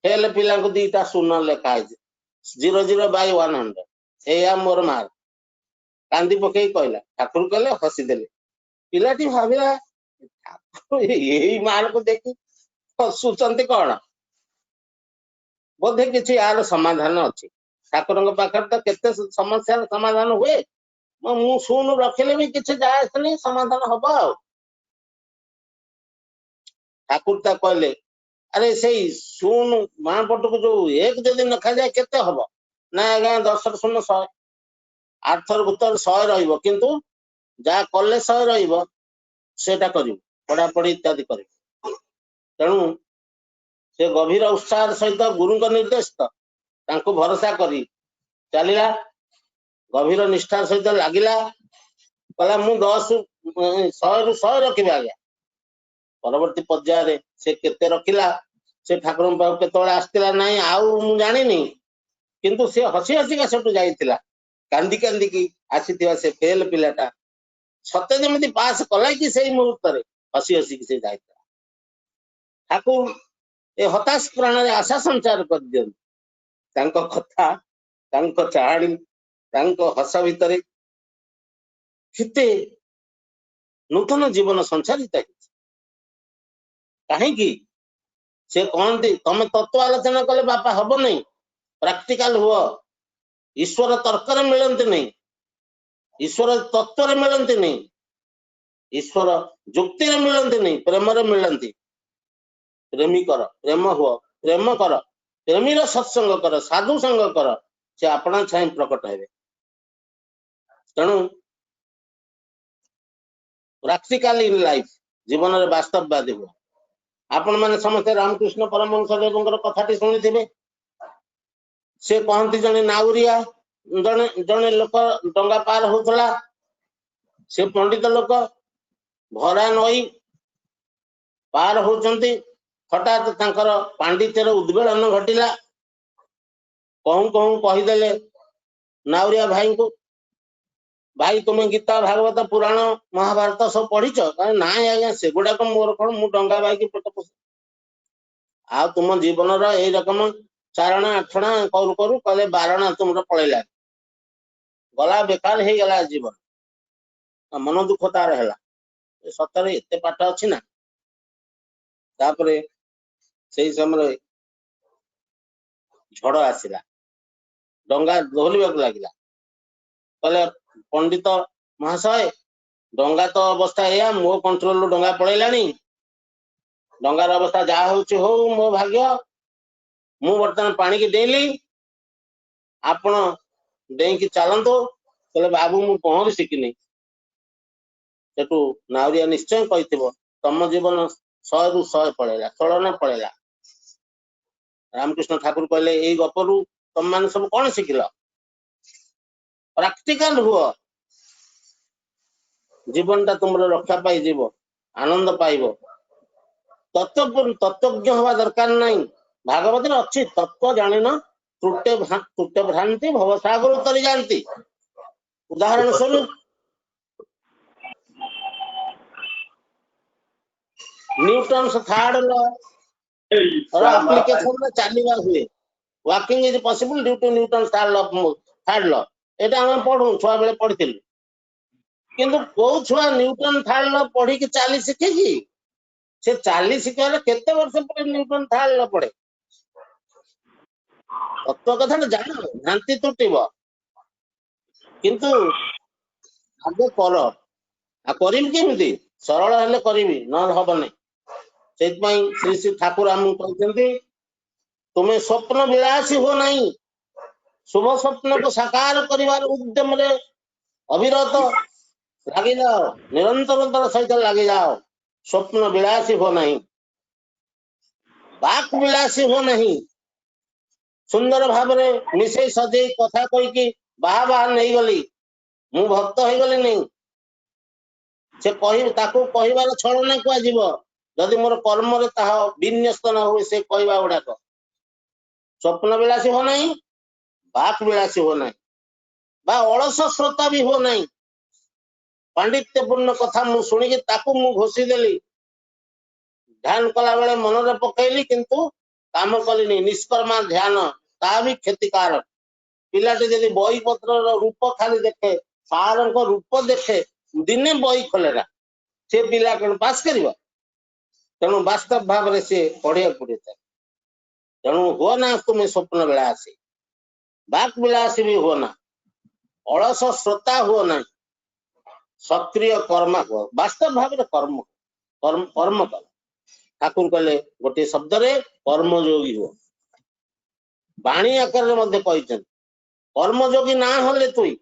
फेल पिला को दीटा शून्य लेखा है 00 बाय 100 एया मोर मार कांदी पकई कहला ठाकुर कहले हसी देले पिलाटी भाविला यही मार को देखी हसुचंती कौन बोधे किसी यार समाधान अच्छी ठाकुर पाखर तो केते समस्या समाधान हुए मु शुणु रखिले भी किसी जाए नहीं समाधान हम ठाकुर ता कहले अरे से शुणु माँ पट को जो एक जदि नखा जाए केते हम ना आज्ञा 10 शून्य 100 8 थर उत्तर 100 रहिबो किंतु जा कले 100 रहिबो सेटा करियो पढ़ापढ़ी इत्यादि करियो तेणु से गभीर उत्साह सहित गुरु का निर्देश तांको भरोसा करी चलिला गभीर निष्ठा सहित लागिला कहला मु 10 100 रु 100 रखिबे आज्ञा परवर्ती पर्याय से केते रखिला से ठाकुर पाख केतळे आस्तिला नाही आउ मु जानिनी किंतु से हसी हसी का सेटु जाइतिला कांदी कांदी की आसीथिबा से फेल पिलाटा सत्य जमिति पास कला कि सेही मुहूर्त रे हसी हसी की से जाइतिला ठाकुर ए हताश प्राण रे आशा संचार कर दियन तांको कथा तांको चाहाणी तांको हस भितरे केते नूतन जीवन संचारित है कहीं से कहती तमे तत्व आलोचना कले बापा हब नहीं, प्रैक्टिकल हुआ। ईश्वर तर्क मिलती नहीं, ईश्वर तत्व मिलती नहीं, ईश्वर जुक्ति मिलती नहीं, प्रेम मिलती। प्रेमी कर, प्रेम हुआ, प्रेम कर, प्रेमीर सत्संग कर, साधु संग कर, से अपना छाई प्रकट हे। तेणु प्रैक्टिकल इन लाइफ जीवन में वास्तववादी हुआ। आपण मैंने समस्ते रामकृष्ण परमहंस देवଙ୍କର कथाटी शुणी से कहती जने नाउरिया जने जने लोक डंगा पार होतला, से पंडित लोक भरा नई पार होचंती। हठात तांकर पांडित्यर उद्वेलन घटिला। कहूं कहूं कहीदेले नाउरिया भाई को, भाई तुम्हें गीता भागवत पुराण महाभारत सब पढ़ीच? ना आज्ञा सेगुड़ाक मोर कौन, मु डंगा बाइक पेट पोष। आ तुम जीवन यही रकम चारणा आठणा करू करू कले 12 तुम पलैला, गला बेकार हो गला जीवन। मन दुख तार है सतरे एते पाठ अच्छी ना। तापरे से समय झड़ आसला, डंगा दोहलिबाक लगिला। कले पंडित महाशय डंगा तो अवस्था या मो कंट्रोल डंगा पलैलानी, डंगार अवस्था जहा होची हो, मो भाग्य मु बर्तमान पानी की डेली आपण डेकी चलतु। कले बाबू मु पहरी शिखिनी। सेठू नाउरिया निश्चय कही तम जीवन 100 रु 100 पलैला, चलन पलैला। रामकृष्ण ठाकुर कहले यही गपरू तुम मान सब कौन शिखिल? प्रैक्टिकल हुआ, जीवन टा तुम रक्षा पाई जीव, आनंद पाइब। तत्वज्ञ हवा दरकार नहीं। भागवत अच्छी तत्व जानिन त्रुटे भ्रांति भवसागर उतरी जानती। उदाहरण स्वरूप न्यूटन थर्ड लॉ एप्लीकेशन में चलवा हुए। Walking is possible due to Newton third law. एटा हम पढ़ू छुआ बेले पढ़िथिलु, किंतु को छुआ न्यूटन थर्ड लॉ पढ़ी कि चाली शिखे कि? से चाली शिखे केते वर्ष पर न्यूटन थर्ड लॉ पढ़े? तत्व कथा जान, भ्रांति तुटिब। किंतु आगे कर, आ करिम केमिति? सरल हेले करिवि, न हबने। सेतपई श्री श्री ठाकुर आम कहते तुम्हें स्वप्न विलासी हो नहीं, शुभ स्वप्न को साकार करिवार उद्यम रे अविरत लगी जाओ, निरंतरतार सहित लगी जाओ। स्वप्न विलासी हो नहीं, वाक विलासी हो नहीं। सुंदर भाव मिसे सजे कथा कहीकि बाहा बाहा नहीं गली, मु भक्त हो गली नहीं। से कहबार छलना कह जदि मोर कर्म विन्यस्त न हुए से कहवा गुड़ाक। स्वप्न विलासी हो नहीं, वाक विलासी हो नहीं, बा अलस श्रोता भी हो नहीं। पांडित्यपूर्ण कथा मु शुणिकी ताकू मु घोषी देली, ध्यान कला बेले मन रे पकैली, किंतु काम कली नहीं। निष्कर्मा ध्यान ता भी क्षतिकारक। पिलाटी यदि बही पत्र रूप खाली देखे, सार रूप देखे, दिने बही खोलेगा, से पिला कौन पास कर? तेणु वास्तव भाव से पढ़िया पड़े। तेणु हो ना तुम्हें स्वप्न विलासी, वाक विलासी भी हो ना, अलस श्रोता हो ना, सक्रिय कर्म हुआ। वास्तव भाव कर्म कर्म कर्म कर। ठाकुर कहले गोटे शब्द रे कर्मयोगी हो। वाणी आकार कर्मयोगी ना हले तुई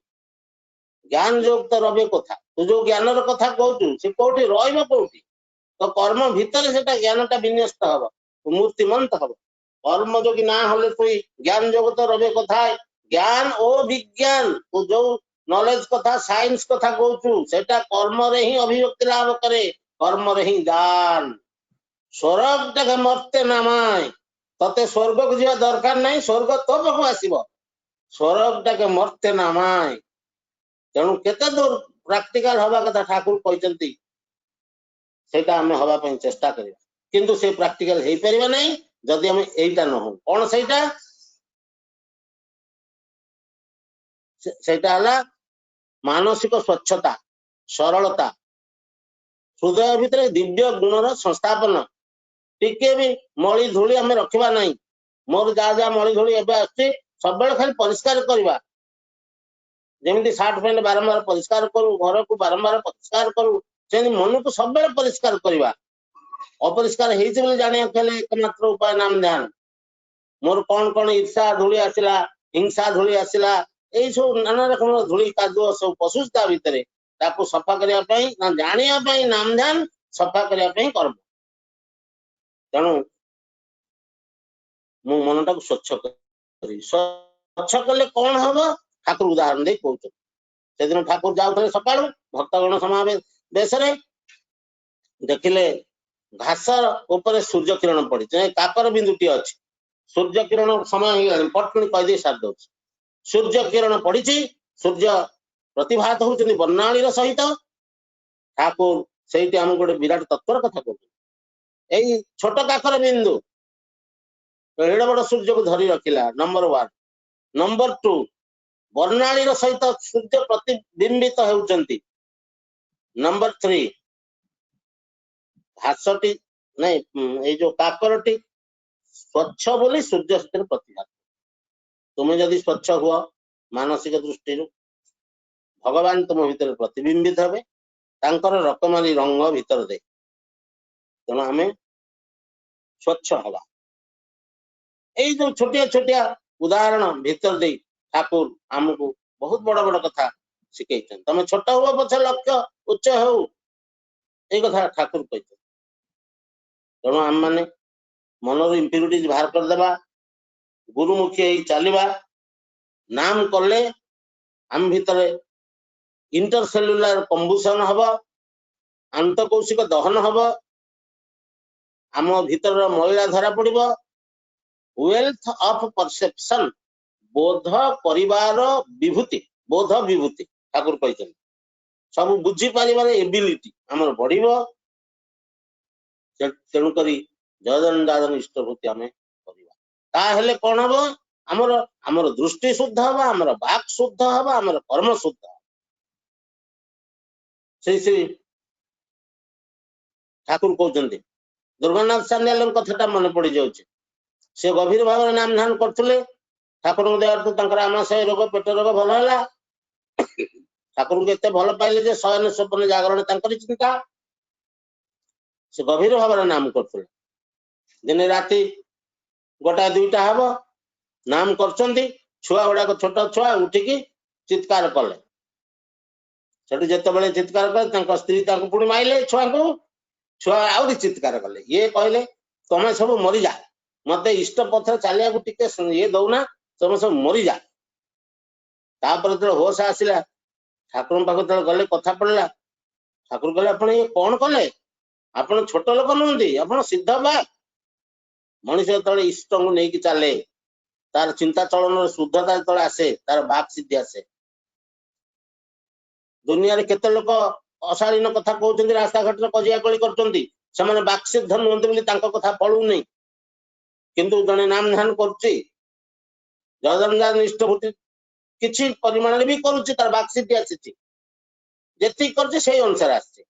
ज्ञान योग तो रवे कथा। तू जो ज्ञान कथा कहू से कौटी रौटी, तो कर्म भितर से ज्ञानटा विन्यस्त हम, मूर्तिमंत हम। कर्मयोगी ना हले तुई ज्ञान योग तो रवे कथा। ज्ञान ओ विज्ञान, तू जो नॉलेज कथा साइंस कथा कहू सेटा कर्म रे ही अभिव्यक्ति लाभ करे, कर्म रे ही ज्ञान। स्वर्ग टाके मर्ते नामाय, तते स्वर्ग को जीवा दरकार नहीं, स्वर्ग तो पाखु आसीबो। स्वर्ग टाके मर्ते नामाय। तेणु केते दूर प्रैक्टिकल हवा कथा ठाकुर कहते, सेटा आमे हवा पई चेष्टा करिया। किंतु से प्रैक्टिकल हेई परिबा नहीं जदि हम एइटा न हो। कोन सेटा? सेटा हला मानसिक स्वच्छता, सरलता, हृदय भितर दिव्य गुणर संस्थापन, टिके भी मळी धूଳି आमे रखिबा नाही मोर जा मळी धूଳି एबे आछि सबले खाली परिष्कार करबा जेमिति सार्ट पैंट बारंबार परिष्कार करू घर को बारंबार परिष्कार करू से मन को सबले परिष्कार करबा अपरिष्कार हेइछि बोली जानिया खेले एकमात्र उपाय नाम ध्यान मोर कौन ईर्षा धूଳି आसिला हिंसा धूଳି आसिला एई सब नाना रकम धूଳି कादुଅ सब पशुस्ता भितरे ताको सफा करिया पई ना जानिया पई नाम ध्यान सफा करिया पई कर्म तेणु मु मनटा को स्वच्छ करी स्वच्छ कले कौन हबो ठाकुर उदाहरण दे कहउछ से दिन ठाकुर जाउथले सकाळु भक्तगण समावेश बेसरे देखिले घास ऊपर सूर्य किरण पड़ी काकर बिंदुटी अच्छी सूर्य किरण समय पटकन कहीदे सार दौ सूर्य किरण पड़ी सूर्य प्रतिभात होती वर्णाली सहित ठाकुर से आम गोटे विराट तत्वर कथा कहते छोट काकर बिंदु एड़े बड़ सूर्य को धरी रखिला नंबर 1 नंबर 2 वर्णाली सहित सूर्य प्रतिबिंबित होउचंती नंबर 3 घासटी नहीं जो काकरटी स्वच्छ बोली सूर्य सहित प्रतिभा तुम्हें जदि स्वच्छ हुआ मानसिक दृष्टि भगवान तुम भीतर प्रतिबिंबित हे तांकर रकमारी रंग भीतर दे तेणु आम स्वच्छ हवा यही जो छोटिया छोटिया उदाहरण भीतर दे ठाकुर आमको बहुत बड़ बड़ कथा शिखई तुम छोट हुआ पछे लक्ष्य उच्च हो ये कथा ठाकुर कहते तेणु आम मैंने मनर इम्प्यूरिटीज बाहर करदेबा गुरुमुखी चलवा नाम कले आम भितर इंटरसेल्युलर कंबुसन हब आंतकौशिक दहन हब आम भीतर मैला धरा पड़िबो वेल्थ ऑफ परसेप्शन बोध परिवार विभूति बोध विभूति ठाकुर कहते सब बुझी पारिबार एबिलिटी आमर बढ़िबो तेणु करी जयदन दादन इष्टभूति आम करवा कौन हम आमर आमर दृष्टि शुद्ध हम आमर वाक शुद्ध हम आमर कर्म शुद्ध श्री ठाकुर कहते दुर्गानाथ सान्याल कथा मन पड़ जाऊे से गभीर भाव नाम ध्यान करते ठाकुर दया आमाशय रोग पेट रोग भल है ठाकुर को एत भल पाइले शयन स्वप्न जागरण चिंता से गभीर भाव नाम करते दिन राति 1-2टा हम नाम कर छुआ गुड़ाक छोट छुआ उठिकी चित्कार कले जिते चित्कार कले स्त्री पुणी माइले छुआ को छुआ आउरी चित्कार कले ये कहले तमें सब मरी जा मत इष्ट पथ चलिया टिके ये दौना तुम सब मरी जा जो होश आसला ठाकुर पाख गले कथा पड़ा ठाकुर कहले आप ये कौन कले आप छोट लोक नुहति आप सिद्ध बाग मनुष्य जो इष्ट को लेकिन चले तार चिंता चलन शुद्धता जो आसे तार बाक सिद्धि आसे दुनिया रे केते लोक अशालीन कथा कहते रास्ता घाट कजिया कली कर बाक सिद्ध नुहति बोली कथा पड़ू नहीं किंतु जने नाम ध्यान करुच्ची जयदन निष्ठभूति किछि परिमाण भी करुच्ची तार बाक सिद्धि आसी जेति कर से अनुसार आसी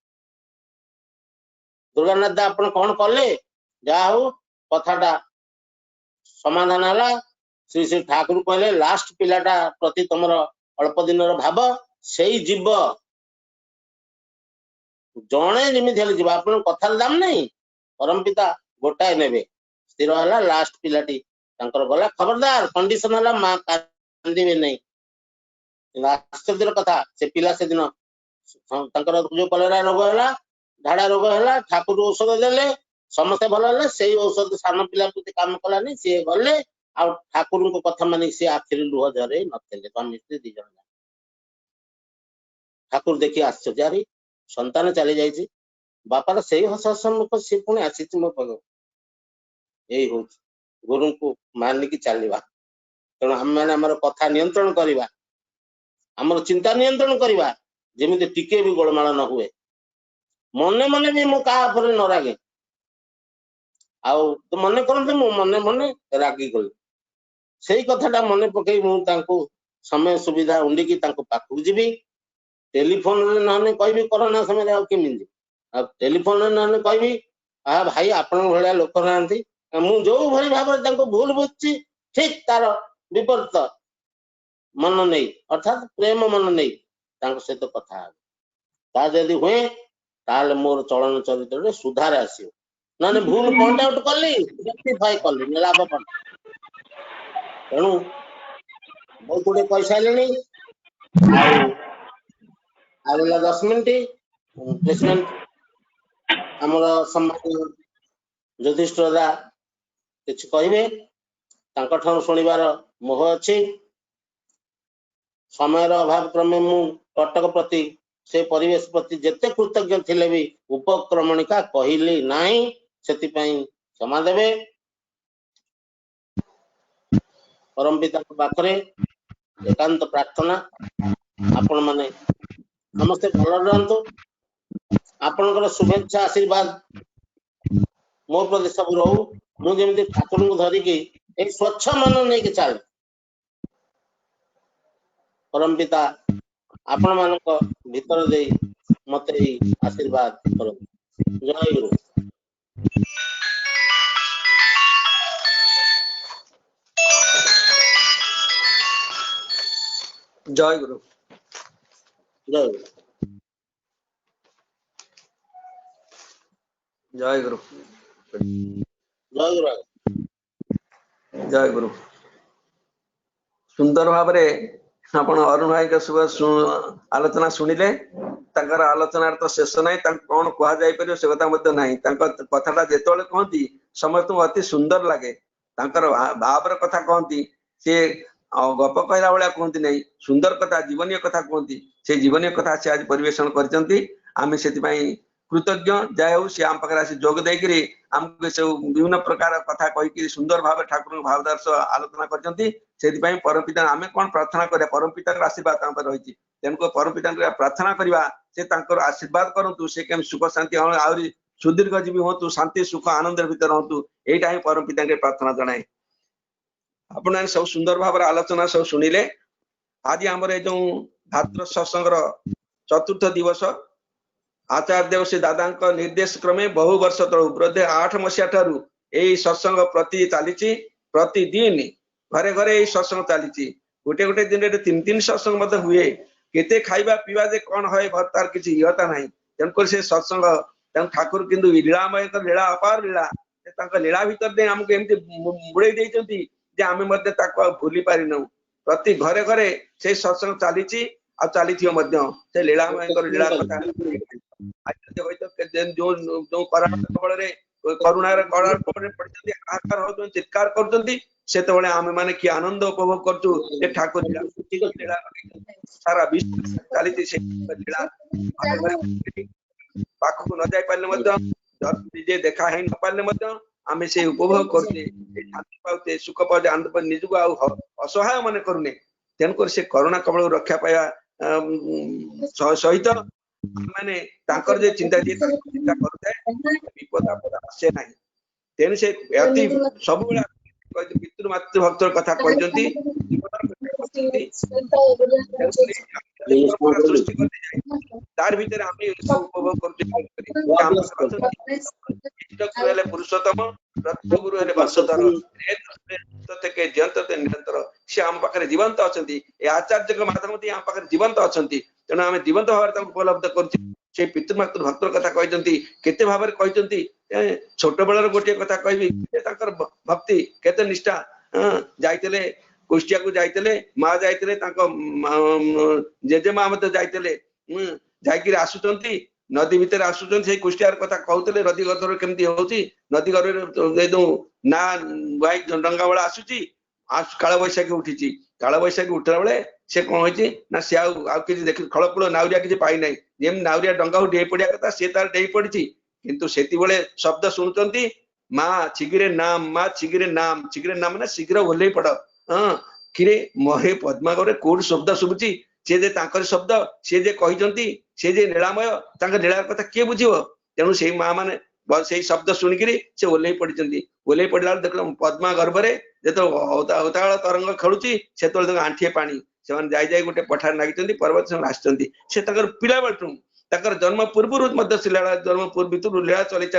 दुर्गानाथ दा आपण कौन कले जा हो कथाटा समाधान है श्री श्री ठाकुर कहले लास्ट पिलाटा प्रति तुमर अल्प दिन भाव से जीव जड़े जमी जीव आप कथार दाम नहीं परम पिता गोटाए ने स्थिर है लास्ट पिलाटी गला खबरदार कंडीशन है माँ कांदे नहीं आश्चर्य कथा से पिला से दिन जो कलेरा रोग है झाड़ा रोग है ठाकुर औषध देले समस्ते भल है से औषध सान पिला प्रति काम कलानी सी गले आ ठाकुर को कथा मानिक सी आखिरी लुह झरे नथिले स्वामी स्त्री 2 जन ठाकुर देखी आश्चर्य अरे संतान चली जाइए बापार से हस हस मुख सी पुणी आसी मो पग यही हूँ गुरु को मानिकी चलवा तेणु आम मैंने आमर कथा नियंत्रण करवा आमर चिंता नियंत्रण करवा जमी टिके भी गोलमाल न हुए मने मने भी मु क्या न रागे आउ तो मन करते मने मने रागी गली से कथाटा मन पकई मुझे समय सुविधा उंडिकी पाखक जीवी टेलीफोन ना कहि कोरोना समय केमी टेलीफोन ना कहि भाई आपण भलिया लोक नांती मु जो भली भाव भूल बुझी ठीक तार विपरीत मन नहीं अर्थात प्रेम मन नहीं सहित कथा ता जदि हुए ताले मोर चलन चरित्र सुधार आसियो ना भूल पॉइंट आउट कली रेक्टिफाई कली लाभ पा तेणु बहुत गुड़े कही सारे आगला 10 मिनिट प्रेसिडेंट आमर सम्मान युधिष्ठिर दा किछ कहिबे तांका ठानु सुनिबार मोह अछि समयर अभाव क्रमे मु कटक प्रति से परिवेश प्रति जेते कृतज्ञ थिले भी उपक्रमणिका कहिली नाही सेति पई क्षमा देबे परम पिता पाखरे एकांत प्रार्थना आपण माने नमस्ते भल रहंतु आपनकर शुभेच्छा आशीर्वाद मो प्रति सब रहू मु जेमति ठाकुर को धरि के एक स्वच्छ मन नै के चल परम पिता आपण मानक भीतर दे मते आशीर्वाद करो जय गुरु जय गुरु जय गुरु जय गुरु जय गुरु जय गुरु सुंदर भाव आपण अरुण भाई शुभ आलोचना शुणिले आलोचना तो शेष ना कौन कह जापर से कथा कथाटा जिते कहती समस्त अति सुंदर लगे भावर कथा कहती सी गप कहला भाया कहती नहीं सुंदर कथा जीवनीय कथा कहती से जीवनीय कथा से आज परिवेशन कर कृतज्ञ जय हो सी आम पाखे आसी जोग देकरी आमको सब विभिन्न प्रकार कथा कहीकि सुंदर भाव ठाकुर भावदर्श आलोचना कर परम पिता आम कौन प्रार्थना करें परम पिता आशीर्वाद रही तेणुक परम पिता प्रार्थना करवा से आशीर्वाद करूँ से केम सुख शांति आहरी सुदीर्घ जीवी हूँ शांति सुख आनंद भीतर हूँ यहीटा ही परम पिता प्रार्थना जनाए आपण सब सुंदर भाव आलोचना सब शुणिले आज आमर जो भाद्र सत्संगर चतुर्थ दिवस आचार्य देव श्री दादा निर्देश क्रमे बहु वर्ष तलू बोधे 8 मसीहा ठारू यही सत्संग प्रति चली प्रतिदिन घरे घरे यही सत्संग चली गोटे गोटे दिन में 3 सत्संग हुए केते खाइबा पीवा जे कौन है तार किसी इहता ना तेणुक से सत्संग ठाकुर किंतु लीलामय लीला अपार लीला लीला भितर आमको एमती बुड़े देते आम भूली पारिन प्रति घरे घरे से सत्संग चली चली से लीलामय लीला कथा जो बल करुणार चित्कार कर आम मैंने कि आनंद उपभोग कर ठाकुर सारा विश्व चली पाखक न जाई पारे देखा है न पारे आम से उपभोग करते पाते सुख पाते आनंद पाते निजक असहाय मन करूने तेणुक से करुणा कबल रक्षा पाया सहित माने चिंता चिंता करते विपद आपद आसे ना तेणु से अति सब पितृ मातृ भक्त कथा कहते तार भीतर उपभोग कर पुरुषोत्तम गुरु वर्षधर निरंतर सी आम पाखे जीवंत अच्छा आचार्य माध्यम आम पाखे जीवंत अच्छा तेणु आम जीवंत भाव उपलब्ध कर पितृमातृ भक्त कथा कहते केते भाव कहते छोट बेलर गोटे कथा कह भक्ति केते निष्ठा जाइते कुष्टिया को जाइते माँ जाइते जेजेमा जाइते जाकि आसुचंती नदी भितर आसुचंती से कुष्टियार कथा कहते नदी गर्भर केमती होची नदी गर्भ ना डंगा बेला आसुची काल बैशाखी उठी काल बैशाखी उठला बेले से कौन होती ना सी कि देख खड़कुड़ नाउरिया किसी पाई ना जेम नाउरिया डंगा डेई पड़ा कथा सी तार डेई पड़ी किंतु सेति बेले शब्द शुणुचंती माँ छिगिरे नाम ना शीघ्र ओल्लई पड़ हाँ किरे महे पद्मागरे कोड शब्द शुभुची सी जे शब्द सी जे कहते सी जे लीलामय लीला कथा किए बुझे तेणु से माँ मैंने से शब्द शुणिकी से ओल्लई पड़ी पड़ा देख पद्मा गर्भरे जो अवताल तरंग खेलुची से आंठिए पानी से गोटे पठार लगी पर्वत आसती पिला बेलू ତାଙ୍କର ଜନ୍ମ ପୂର୍ବରୁ ମଧ୍ୟ ସେ ଲୀଳା ଜନ୍ମ ପୂର୍ବରୁ ଲୀଳା ଚଲେଇ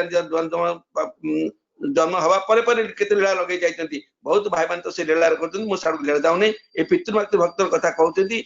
ଜନ୍ମ ହବା ପରେ ପରେ କେତେ ଲୀଳା ଲଗେଇ ଯାଇଛନ୍ତି ବହୁତ ଭାଇମାନେ ତ ସେ ଲୀଳାରେ କରୁଛନ୍ତି ମୁଁ ସାଡକୁ ଲୀଳା ଯାଉନି ଏ ପିତୃଭକ୍ତି ଭକ୍ତର କଥା କହୁଛନ୍ତି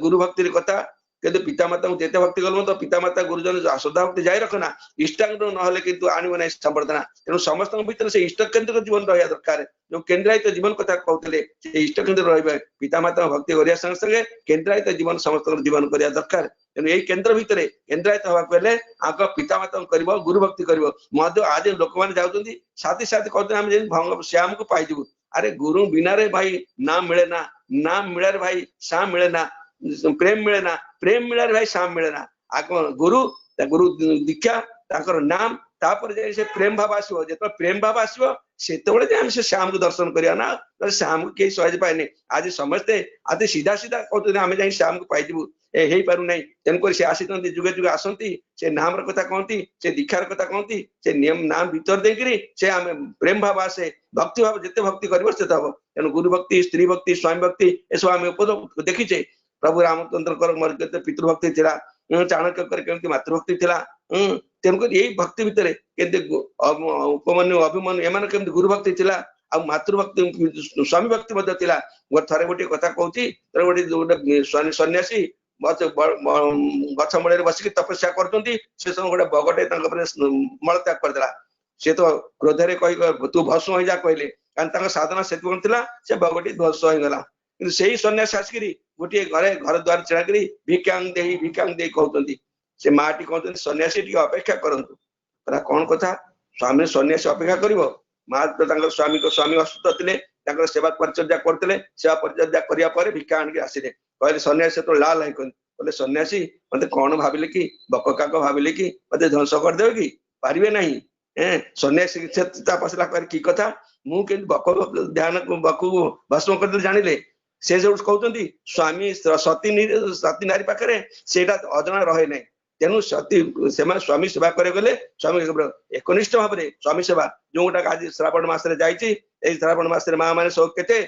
ଗୁରୁ ଭକ୍ତିର କଥା କିନ୍ତୁ ପିତାମାତାଙ୍କୁ ଯେତେ ଭକ୍ତି କଲୁ ତ ପିତାମାତା ଗୁରୁଜନ ଶ୍ରଦ୍ଧା ଭକ୍ତି ଜାରି ରଖ ନା ଇଷ୍ଟାଙ୍ଗ ନହେଲେ କିନ୍ତୁ ଆଣିବ ନାହିଁ ସମ୍ବର୍ଦ୍ଧନା ତେଣୁ ସମସ୍ତଙ୍କ ଭିତରେ ସେ ଇଷ୍ଟ କେନ୍ଦ୍ରିକ ଜୀବନ ରହିବା ଦରକାର ଯୋଉ କେନ୍ଦ୍ରାୟିତ ଜୀବନ କଥା କହୁଥିଲେ ସେ ଇଷ୍ଟ କେନ୍ଦ୍ର ରହିବେ ପିତାମାତାଙ୍କ ଭକ୍ତି କରିବା ସଙ୍ଗେ ସଙ୍ଗେ କେନ୍ଦ୍ରାୟିତ ଜୀବନ ସମସ୍ତଙ୍କର ଜୀବନ କରିବା ଦରକାର ତେଣୁ ଏଇ କେନ୍ଦ୍ର ଭିତରେ କେନ୍ଦ୍ରାୟିତ ହବାକୁ ହେଲେ ଆଗ ପିତାମାତାଙ୍କୁ କରିବ ଗୁରୁ ଭକ୍ତି କରିବ ମଧ୍ୟ ଆଜି ଲୋକମାନେ ଯାଉଛନ୍ତି ସାଥି ସାଥି କହୁଛନ୍ତି ଆମେ ଯେମିତି ଶ୍ୟାମକୁ ପାଇଯିବୁ ଆରେ ଗୁରୁ ବିନାରେ ଭାଇ ନାମ ମିଳେ ନା ନାମ ମିଳାରେ ଭାଇ ସାମ ମିଳେ ନା ପ୍ରେମ ମିଳେ ନା ପ୍ରେମ ମିଳାରେ ଭାଇ ସାମ ମିଳେ ନା ଆଗ ଗୁରୁ ଦୀକ୍ଷା ତାଙ୍କର ନାମ ତାପରେ ଯାଇ ସେ ପ୍ରେମ ଭାବ ଆସିବ ଯେତେବେଳେ ପ୍ରେମ ଭାବ ଆସିବ ସେତେବେଳେ ଯେ ଆମେ ସେ ଶ୍ୟାମକୁ ଦର୍ଶନ କରିବା ନା ଶ୍ୟାମକୁ କେହି ସହଜ ପାଇନି ଆଜି ସମସ୍ତେ ଆଜି ସିଧା ସିଧା କହୁଛନ୍ତି ଆମେ ଯାଇ ଶ୍ୟାମକୁ ପାଇଯିବୁ ଏ ହେଇପାରୁନାହିଁ ତେଣୁକରି ସେ ଆସିଛନ୍ତି ଯୁଗେ ଯୁଗେ ଆସନ୍ତି ସେ ନାମର କଥା କହନ୍ତି ସେ ଦୀକ୍ଷାର କଥା କହନ୍ତି ସେ ନିୟମ ନାମ ଭିତରେ ଦେଇକିରି ସେ ଆମେ ପ୍ରେମ ଭାବ ଆସେ ଭକ୍ତି ଭାବ ଯେତେ ଭକ୍ତି କରିବ ସେତେ ହବ ତେଣୁ ଗୁରୁ ଭକ୍ତି ସ୍ତ୍ରୀ ଭକ୍ତି ସ୍ୱାମୀ ଭକ୍ତି ଏସବୁ ଆମେ ଦେଖିଛେ ପ୍ରଭୁ ରାମଚନ୍ଦ୍ରଙ୍କର ମୋର କେତେ ପିତୃଭକ୍ତି ଥିଲା ଚାଣକ୍ୟଙ୍କର କେମିତି ମାତୃଭକ୍ତି ଥିଲା ତେଣୁକରି ଏଇ ଭକ୍ତି ଭିତରେ କେମିତି ଉପମନ୍ୟୁ ଅଭିମନ୍ୟୁ ଏମାନେ କେମିତି ଗୁରୁ ଭକ୍ତି ଥିଲା ଆଉ ମାତୃଭକ୍ତି ସ୍ୱାମୀ ଭକ୍ତି ମଧ୍ୟ ଥିଲା ଥରେ ଗୋଟିଏ କଥା କହୁଛି ଗୋଟେ ସନ୍ନ୍ୟାସୀ ଗଛ ମୂଳରେ ବସିକି ତପସ୍ୟା କରୁଛନ୍ତି ସେ ସମୟ ଗୋଟେ ବଗଟେ ତାଙ୍କ ଉପରେ ମଳତ୍ୟାଗ କରିଦେଲା ସେ ତ କ୍ରୋଧରେ କହି ତୁ ଭସ୍ମ ହେଇଯା କହିଲେ କାରଣ ତାଙ୍କ ସାଧନା ସେଥିପାଇଁ ଥିଲା ସେ ବଗଟି ଧ୍ୱଂସ ହେଇଗଲା କିନ୍ତୁ ସେଇ ସନ୍ନ୍ୟାସୀ ଆସିକିରି ଗୋଟିଏ ଘର ଦ୍ୱାର ଛିଡା କରି ଭିକାଂ ଦେଇ କହୁଛନ୍ତି ସେ ମାଟି କହୁଛନ୍ତି ସନ୍ନ୍ୟାସୀ ଟିକେ ଅପେକ୍ଷା କରନ୍ତୁ କଣ କଥା ସ୍ୱାମୀ ସନ୍ନ୍ୟାସୀ ଅପେକ୍ଷା କରିବ ମା ତାଙ୍କର ସ୍ୱାମୀ ଅସୁସ୍ଥ ଥିଲେ ତାଙ୍କର ସେବା ପରିଚର୍ଯା କରୁଥିଲେ ସେବା ପରିଚର୍ଯା କରିବା ପରେ ଭିକ୍ଷା ଆଣିକି ଆସିଲେ କହିଲେ ସନ୍ନ୍ୟାସୀ ସେତେବେଳେ ଲାଲ ହେଇ କହିଲେ ସନ୍ନ୍ୟାସୀ ମତେ କଣ ଭାବିଲେ କି ବକ କାକ ଭାବିଲେ କି ମତେ ଧ୍ୱଂସ କରିଦେବେ କି ପାରିବେ ନାହିଁ ସନ୍ନ୍ୟାସୀ ତା ପଶିଲା କି କଥା ମୁଁ କିନ୍ତୁ ବକ ବକକୁ ଭସ୍ମ କରିଦେଲେ ଜାଣିଲେ ସେ ଯୋଉ କହୁଛନ୍ତି ସ୍ୱାମୀ ସତୀ ନାରୀ ପାଖରେ ସେଇଟା ଅଜଣା ରହେ ନାହିଁ ତେଣୁ ସେମାନେ ସ୍ୱାମୀ ସେବା କରିବାକୁ ଗଲେ ସ୍ୱାମୀ ଏକନିଷ୍ଠ ଭାବରେ ସ୍ୱାମୀ ସେବା ଯୋଉଟା ଆଜି ଶ୍ରାବଣ ମାସରେ ଯାଇଛି ଏଇ ଶ୍ରାବଣ ମାସରେ ମା ମାନେ ସବୁ କେତେ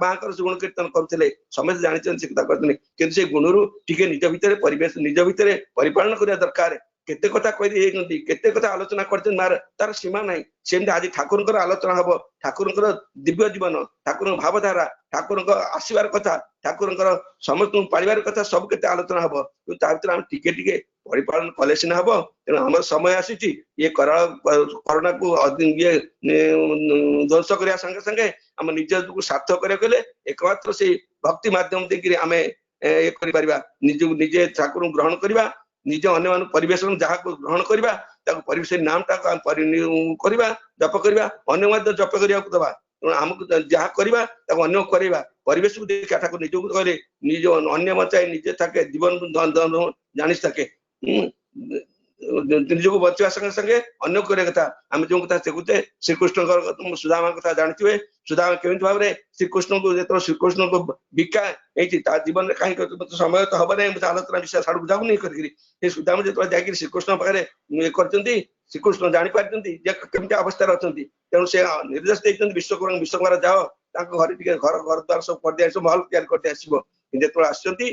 ମାଙ୍କର ଗୁଣ କୀର୍ତ୍ତନ କରୁଥିଲେ ସମସ୍ତେ ଜାଣିଛନ୍ତି ସେ କଥା କରୁଥିଲେ କିନ୍ତୁ ସେ ଗୁଣରୁ ଟିକେ ନିଜ ଭିତରେ ପରିବେଶ ନିଜ ଭିତରେ ପରିପାଳନ କରିବା ଦରକାର କେତେ କଥା କହିଦେଇଛନ୍ତି କେତେ କଥା ଆଲୋଚନା କରିଛନ୍ତି ମାର ତାର ସୀମା ନାହିଁ ସେମିତି ଆଜି ଠାକୁରଙ୍କର ଆଲୋଚନା ହବ ଠାକୁରଙ୍କର ଦିବ୍ୟ ଜୀବନ ଠାକୁରଙ୍କ ଭାବଧାରା ଠାକୁରଙ୍କ ଆସିବାର କଥା ଠାକୁରଙ୍କର ସମସ୍ତଙ୍କୁ ପାଳିବାର କଥା ସବୁ କେତେ ଆଲୋଚନା ହବ କିନ୍ତୁ ତା ଭିତରେ ଆମେ ଟିକେ ଟିକେ ପରିପାଳନ କଲେ ସିନା ହବ ତେଣୁ ଆମର ସମୟ ଆସିଛି ଇଏ କରୋନାକୁ ଇଏ ଧ୍ୱଂସ କରିବା ସଙ୍ଗେ ସଙ୍ଗେ ଆମ ନିଜକୁ ସାର୍ଥକ କରିବାକୁ ହେଲେ ଏକମାତ୍ର ସେଇ ଭକ୍ତି ମାଧ୍ୟମ ଦେଇକିରି ଆମେ ଇଏ କରିପାରିବା ନିଜକୁ ନିଜେ ଠାକୁରଙ୍କୁ ଗ୍ରହଣ କରିବା ନିଜ ଅନ୍ୟମାନଙ୍କୁ ପରିବେଷଣ ଯାହାକୁ ଗ୍ରହଣ କରିବା ତାକୁ ପରିବେଶ ନାମଟାକୁ ଆମେ କରିବା ଜପ କରିବା ଅନ୍ୟ ମଧ୍ୟ ଜପ କରିବାକୁ ଦବା ତେଣୁ ଆମକୁ ଯାହା କରିବା ତାକୁ ଅନ୍ୟକୁ କରିବା ପରିବେଶକୁ ଦେଖି ଠାକୁର ନିଜକୁ କହିଲେ ନିଜ ଅନ୍ୟ ବଞ୍ଚାଇ ନିଜେ ଥାକେ ଜୀବନ ଜାଣି থাকে ନିଜକୁ ବଞ୍ଚିବା ସଙ୍ଗେ ସଙ୍ଗେ ଅନ୍ୟକୁ କରିବା କଥା ଆମେ ଯୋଉ କଥା ଶିଖୁଛେ ଶ୍ରୀକୃଷ୍ଣଙ୍କର ସୁଦାମାଙ୍କ କଥା ଜାଣିଥିବେ ସୁଦାମା କେମିତି ଭାବରେ ଶ୍ରୀକୃଷ୍ଣଙ୍କୁ ଯେତେବେଳେ ଶ୍ରୀକୃଷ୍ଣଙ୍କୁ ଭିକ୍ଷା ହେଇଛି ତା ଜୀବନରେ କାହିଁକି ସମୟ ତ ହବ ନାହିଁ ଆଲୋଚନା ବିଷୟ ସାଡକୁ ଯାଉନି କରିକିରି ସେ ସୁଦାମ ଯେତେବେଳେ ଯାଇକିରି ଶ୍ରୀକୃଷ୍ଣ ପାଖରେ ଇଏ କରିଛନ୍ତି ଶ୍ରୀକୃଷ୍ଣ ଜାଣିପାରିଛନ୍ତି ଯେ କେମିତି ଅବସ୍ଥାରେ ଅଛନ୍ତି ତେଣୁ ସେ ନିର୍ଦ୍ଦେଶ ଦେଇଛନ୍ତି ବିଶ୍ୱକର୍ମା ଯାଅ ତାଙ୍କ ଘରେ ଟିକେ ଘର ଦ୍ୱାର ସବୁ କରିଦେଇ ଆସିବ ମହଲ ତିଆରି କରିଦେଇ ଆସିବ ଯେତେବେଳେ ଆସିଛନ୍ତି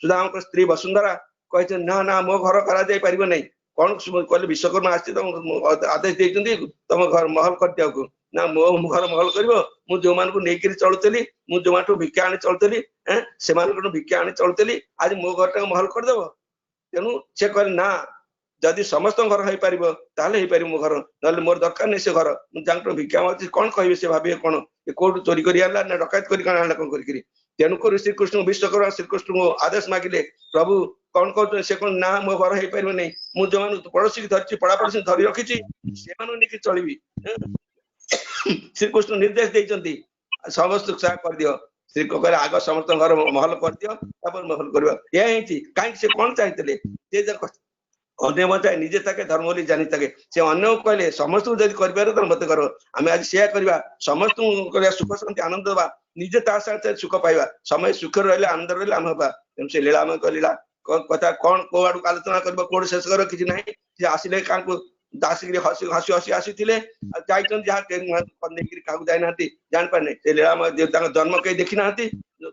ସୁଦାମଙ୍କ ସ୍ତ୍ରୀ ବସୁନ୍ଧରା କହିଛନ୍ତି ନା ନା ମୋ ଘର କରାଯାଇ ପାରିବ ନାହିଁ କଣ କହିଲେ ବିଶ୍ୱକର୍ମା ଆସିଛି ତମ ଆଦେଶ ଦେଇଛନ୍ତି ତମ ଘର ମହଲ କରିଦିବାକୁ ନା ମୋ ଘର ମହଲ କରିବ ମୁଁ ଯୋଉମାନଙ୍କୁ ନେଇକିରି ଚଳୁଥିଲି ମୁଁ ଯୋଉମାନଙ୍କୁ ଭିକ୍ଷା ଆଣି ଚଳୁଥିଲି ସେମାନଙ୍କଠୁ ଭିକ୍ଷା ଆଣି ଚଳୁଥିଲି ଆଜି ମୋ ଘରଟାକୁ ମହଲ କରିଦବ ତେଣୁ ସେ କହିଲେ ନା ଯଦି ସମସ୍ତଙ୍କ ଘର ହେଇପାରିବ ତାହେଲେ ହେଇପାରିବ ମୋ ଘର ନହେଲେ ମୋର ଦରକାର ନାହିଁ ସେ ଘର ମୁଁ ତାଙ୍କଠୁ ଭିକ୍ଷା ମାଗୁଛି କଣ କହିବେ ସେ ଭାବିବେ କଣ ଏ କୋଉଠୁ ଚୋରି କରି ଆଣିଲା ନା ଡକାୟତ କରି ଆଣିଲା କଣ କରିକିରି ତେଣୁକରି ଶ୍ରୀକୃଷ୍ଣ ବିଶ୍ୱକର୍ମା ଶ୍ରୀକୃଷ୍ଣଙ୍କୁ ଆଦେଶ ମାଗିଲେ ପ୍ରଭୁ କଣ କହୁଛନ୍ତି ସେ କଣ ନା ମୋ ଘର ହେଇପାରିବ ନାହିଁ ମୁଁ ଯୋଉମାନଙ୍କୁ ପଡୋଶୀକି ଧରିଛି ପଡାପଡୋଶୀ ଧରି ରଖିଛି ସେମାନଙ୍କୁ ନେଇକି ଚଳିବି ଶ୍ରୀକୃଷ୍ଣ ନିର୍ଦ୍ଦେଶ ଦେଇଛନ୍ତି ସମସ୍ତଙ୍କୁ ସେୟା କରିଦିଅ ଶ୍ରୀ କହିଲେ ଆଗ ସମସ୍ତଙ୍କ ଘର ମହଲ କରିଦିଅ ତାପରେ ମହଲ କରିବ ଏହା ହେଇଛି କାହିଁକି ସେ କଣ ଚାହିଁଥିଲେ ସେ ଅନ୍ୟ ବଞ୍ଚାଏ ନିଜେ ତାକେ ଧର୍ମ ବୋଲି ଜାଣି ତାକେ ସେ ଅନ୍ୟକୁ କହିଲେ ସମସ୍ତଙ୍କୁ ଯଦି କରିପାରିବ ତାହେଲେ ମତେ କରିବ ଆମେ ଆଜି ସେୟା କରିବା ସମସ୍ତଙ୍କୁ କରିବା ସୁଖ ଶାନ୍ତି ଆନନ୍ଦ ଦେବା ନିଜେ ତା ସାଙ୍ଗେ ସୁଖ ପାଇବା ସମୟ ସୁଖରେ ରହିଲେ ଆନନ୍ଦ ରହିଲେ ଆମେ ହବା ତେଣୁ ସେ ଲୀଳା ଆମେ ଲୀଳା କଥା କଣ କୋଉ ଆଡକୁ ଆଲୋଚନା କରିବ କୋଉଠି ଶେଷ କରିବ କିଛି ନାହିଁ ସେ ଆସିଲେ କାହାକୁ ଆସିକିରି ହସି ହସି ହସି ଆସିଥିଲେ ଯାଇଛନ୍ତି ଯାହା ନେଇକିରି କାହାକୁ ଯାଇନାହାନ୍ତି ଜାଣିପାରିଲେ ସେ ଲୀଳା ତାଙ୍କ ଜନ୍ମ କେହି ଦେଖି ନାହାନ୍ତି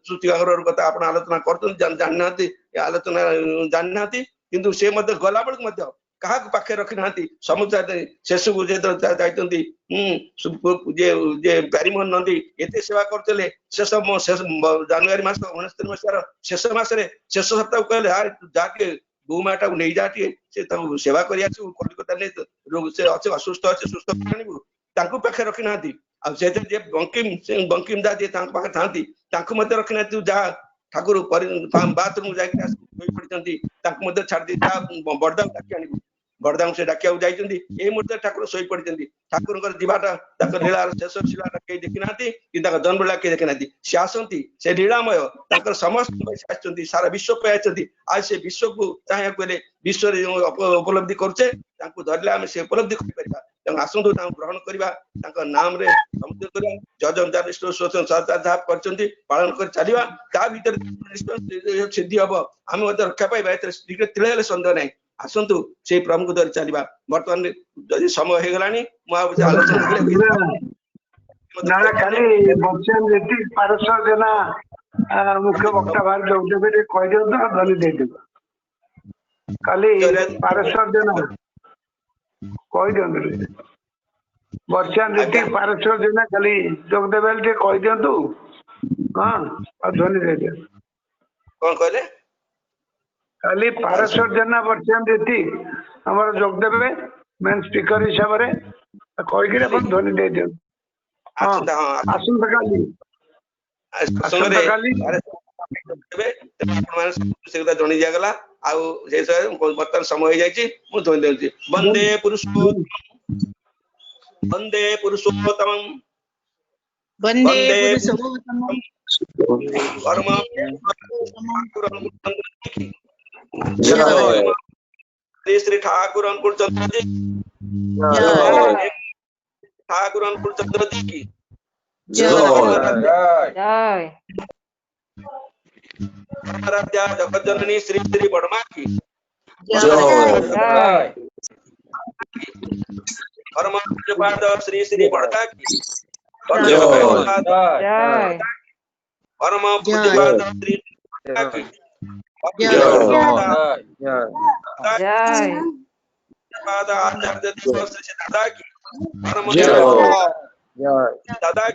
ଶ୍ରୁତିଙ୍କର କଥା ଆପଣ ଆଲୋଚନା କରୁଛନ୍ତି ଜାଣିନାହାନ୍ତି ଆଲୋଚନା ଜାଣିନାହାନ୍ତି किंतु से मध्य गला बेलू मध्य क्या पाखे रखी ना समुद्र शेष को जाइंट प्यारीमोहन नंदी एत सेवा करते शेष जनवरी मास 69 मसीहार शेष मसरे शेष सप्ताह कहले यार जाके गोमाटा को नहीं जाती से सेवा कर कलिकता नहीं से अच्छे असुस्थ अच्छे सुस्थ आणबू पाखे रखी ना बंकिम दा जी पाखे था रखी ना जा ठाकुर बाथरूम जाकर छाड़ी बड़दा डाकी आणबू बड़दा से डाकिया जाइए मुहूर्त ठाकुर शोई पड़ती ठाकुर जीवाटा लीलार शेष शीला कहीं देखी ना जन्म लीला कहीं देखी ना सी आसती से लीलामय समस्त सारा विश्व पे आती आज से विश्व को चाहे कहले विश्व उपलब्धि करुचे धरले आम से उपलब्धि कर आसतु ग्रहण करवा नाम रे समुद्र जहाँ पालन कर चलवा ता भर सिद्धि हम आम रक्षा पाइबा तिले सन्देह ना आसतु से प्रभु द्वारा चलवा बर्तमान जदि समय हो गलानी ना खाली बच्चन जेती पारसर जेना मुख्य वक्ता बाहर जोगदेवे कह दियो तो धनी दे देबो खाली पारसर जेना कह दियो बच्चन जेती पारसर जेना खाली जोगदेवे के कह दियो तो हां और धनी दे दियो कौन कहले खाली पारसर जेना बच्चन जेती हमर जोगदेवे मेन स्पीकर हिसाब रे कह के अपन धनी दे दियो आसंता जन दिगला बर्तमान समय हो जाए वंदे पुरुषोत्तम वंदे श्री ठाकुर अनुकूल चंद्र जी ठाकुर अनुकूल चंद्र जी की आराध्या जगत जननी श्री श्री वर्मा की परम पूज्यपाद श्री श्री बड़का की परम पूज्यपाद श्री की आचार्य दिवस श्री दादा की परम दादा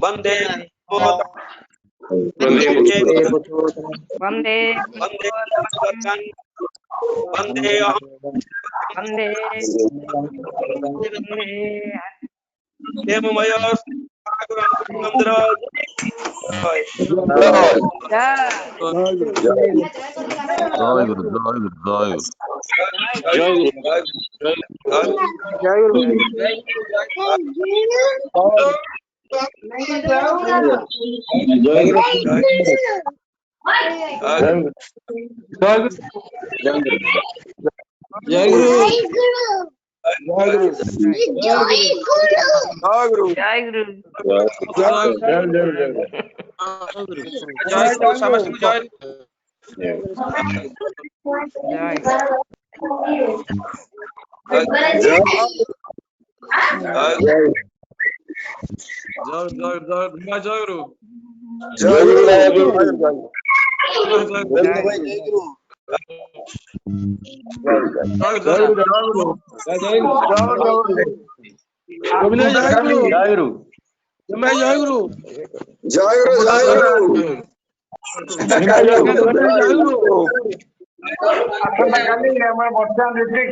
वंदे वंदे वंदे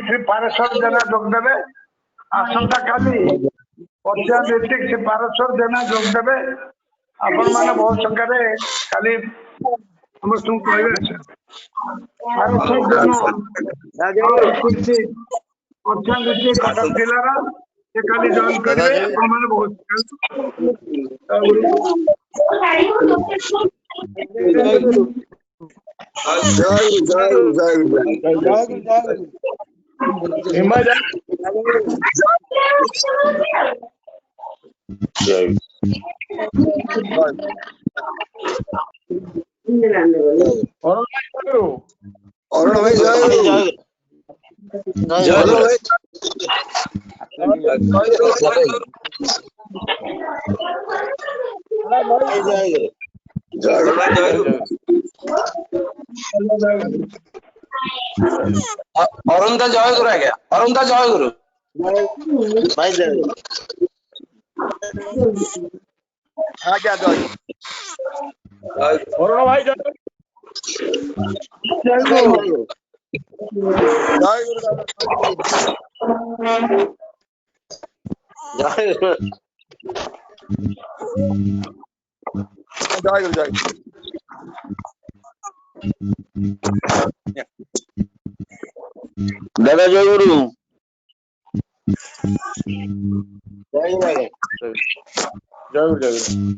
श्री पारेश्वर जेना जोगदेवे आसंता काली बच्चन डिस्ट्रिक्ट श्री पारेश्वर जेना जोगदेवे आपण माने बहुत संख्या रे खाली समस्त कहबे पारेश्वर जेना कुर्सी बच्चन डिस्ट्रिक्ट कटक जिला रा से खाली जॉइन करबे आपण माने बहुत ଜୟ ଗୁରୁ। ଅରୁନ୍ଧା ଜୟ ଗୁରୁ ଆଜ୍ଞା, ଅରୁନ୍ଧା ଜୟ ଗୁରୁ। ଭାଇ ଜୟ ଗୁରୁ। ଆଜ୍ଞା ଜୟ ଗୁରୁ। ଜୟ ଗୁରୁ। ଅରୁଣ ଭାଇ ଜୟ ଗୁରୁ। ଜୟ ଗୁରୁ। ଜୟ ଗୁରୁ ଦାଦା। ଜୟ ଗୁରୁ। ଜୟ ଗୁରୁ ଜୟ ଗୁରୁ। ଦାଦା ଜୟ ଗୁରୁ। ଜୟ ଗୁରୁ ଆଜ୍ଞା। ଜୟ ଗୁରୁ ଜୟ ଗୁରୁ।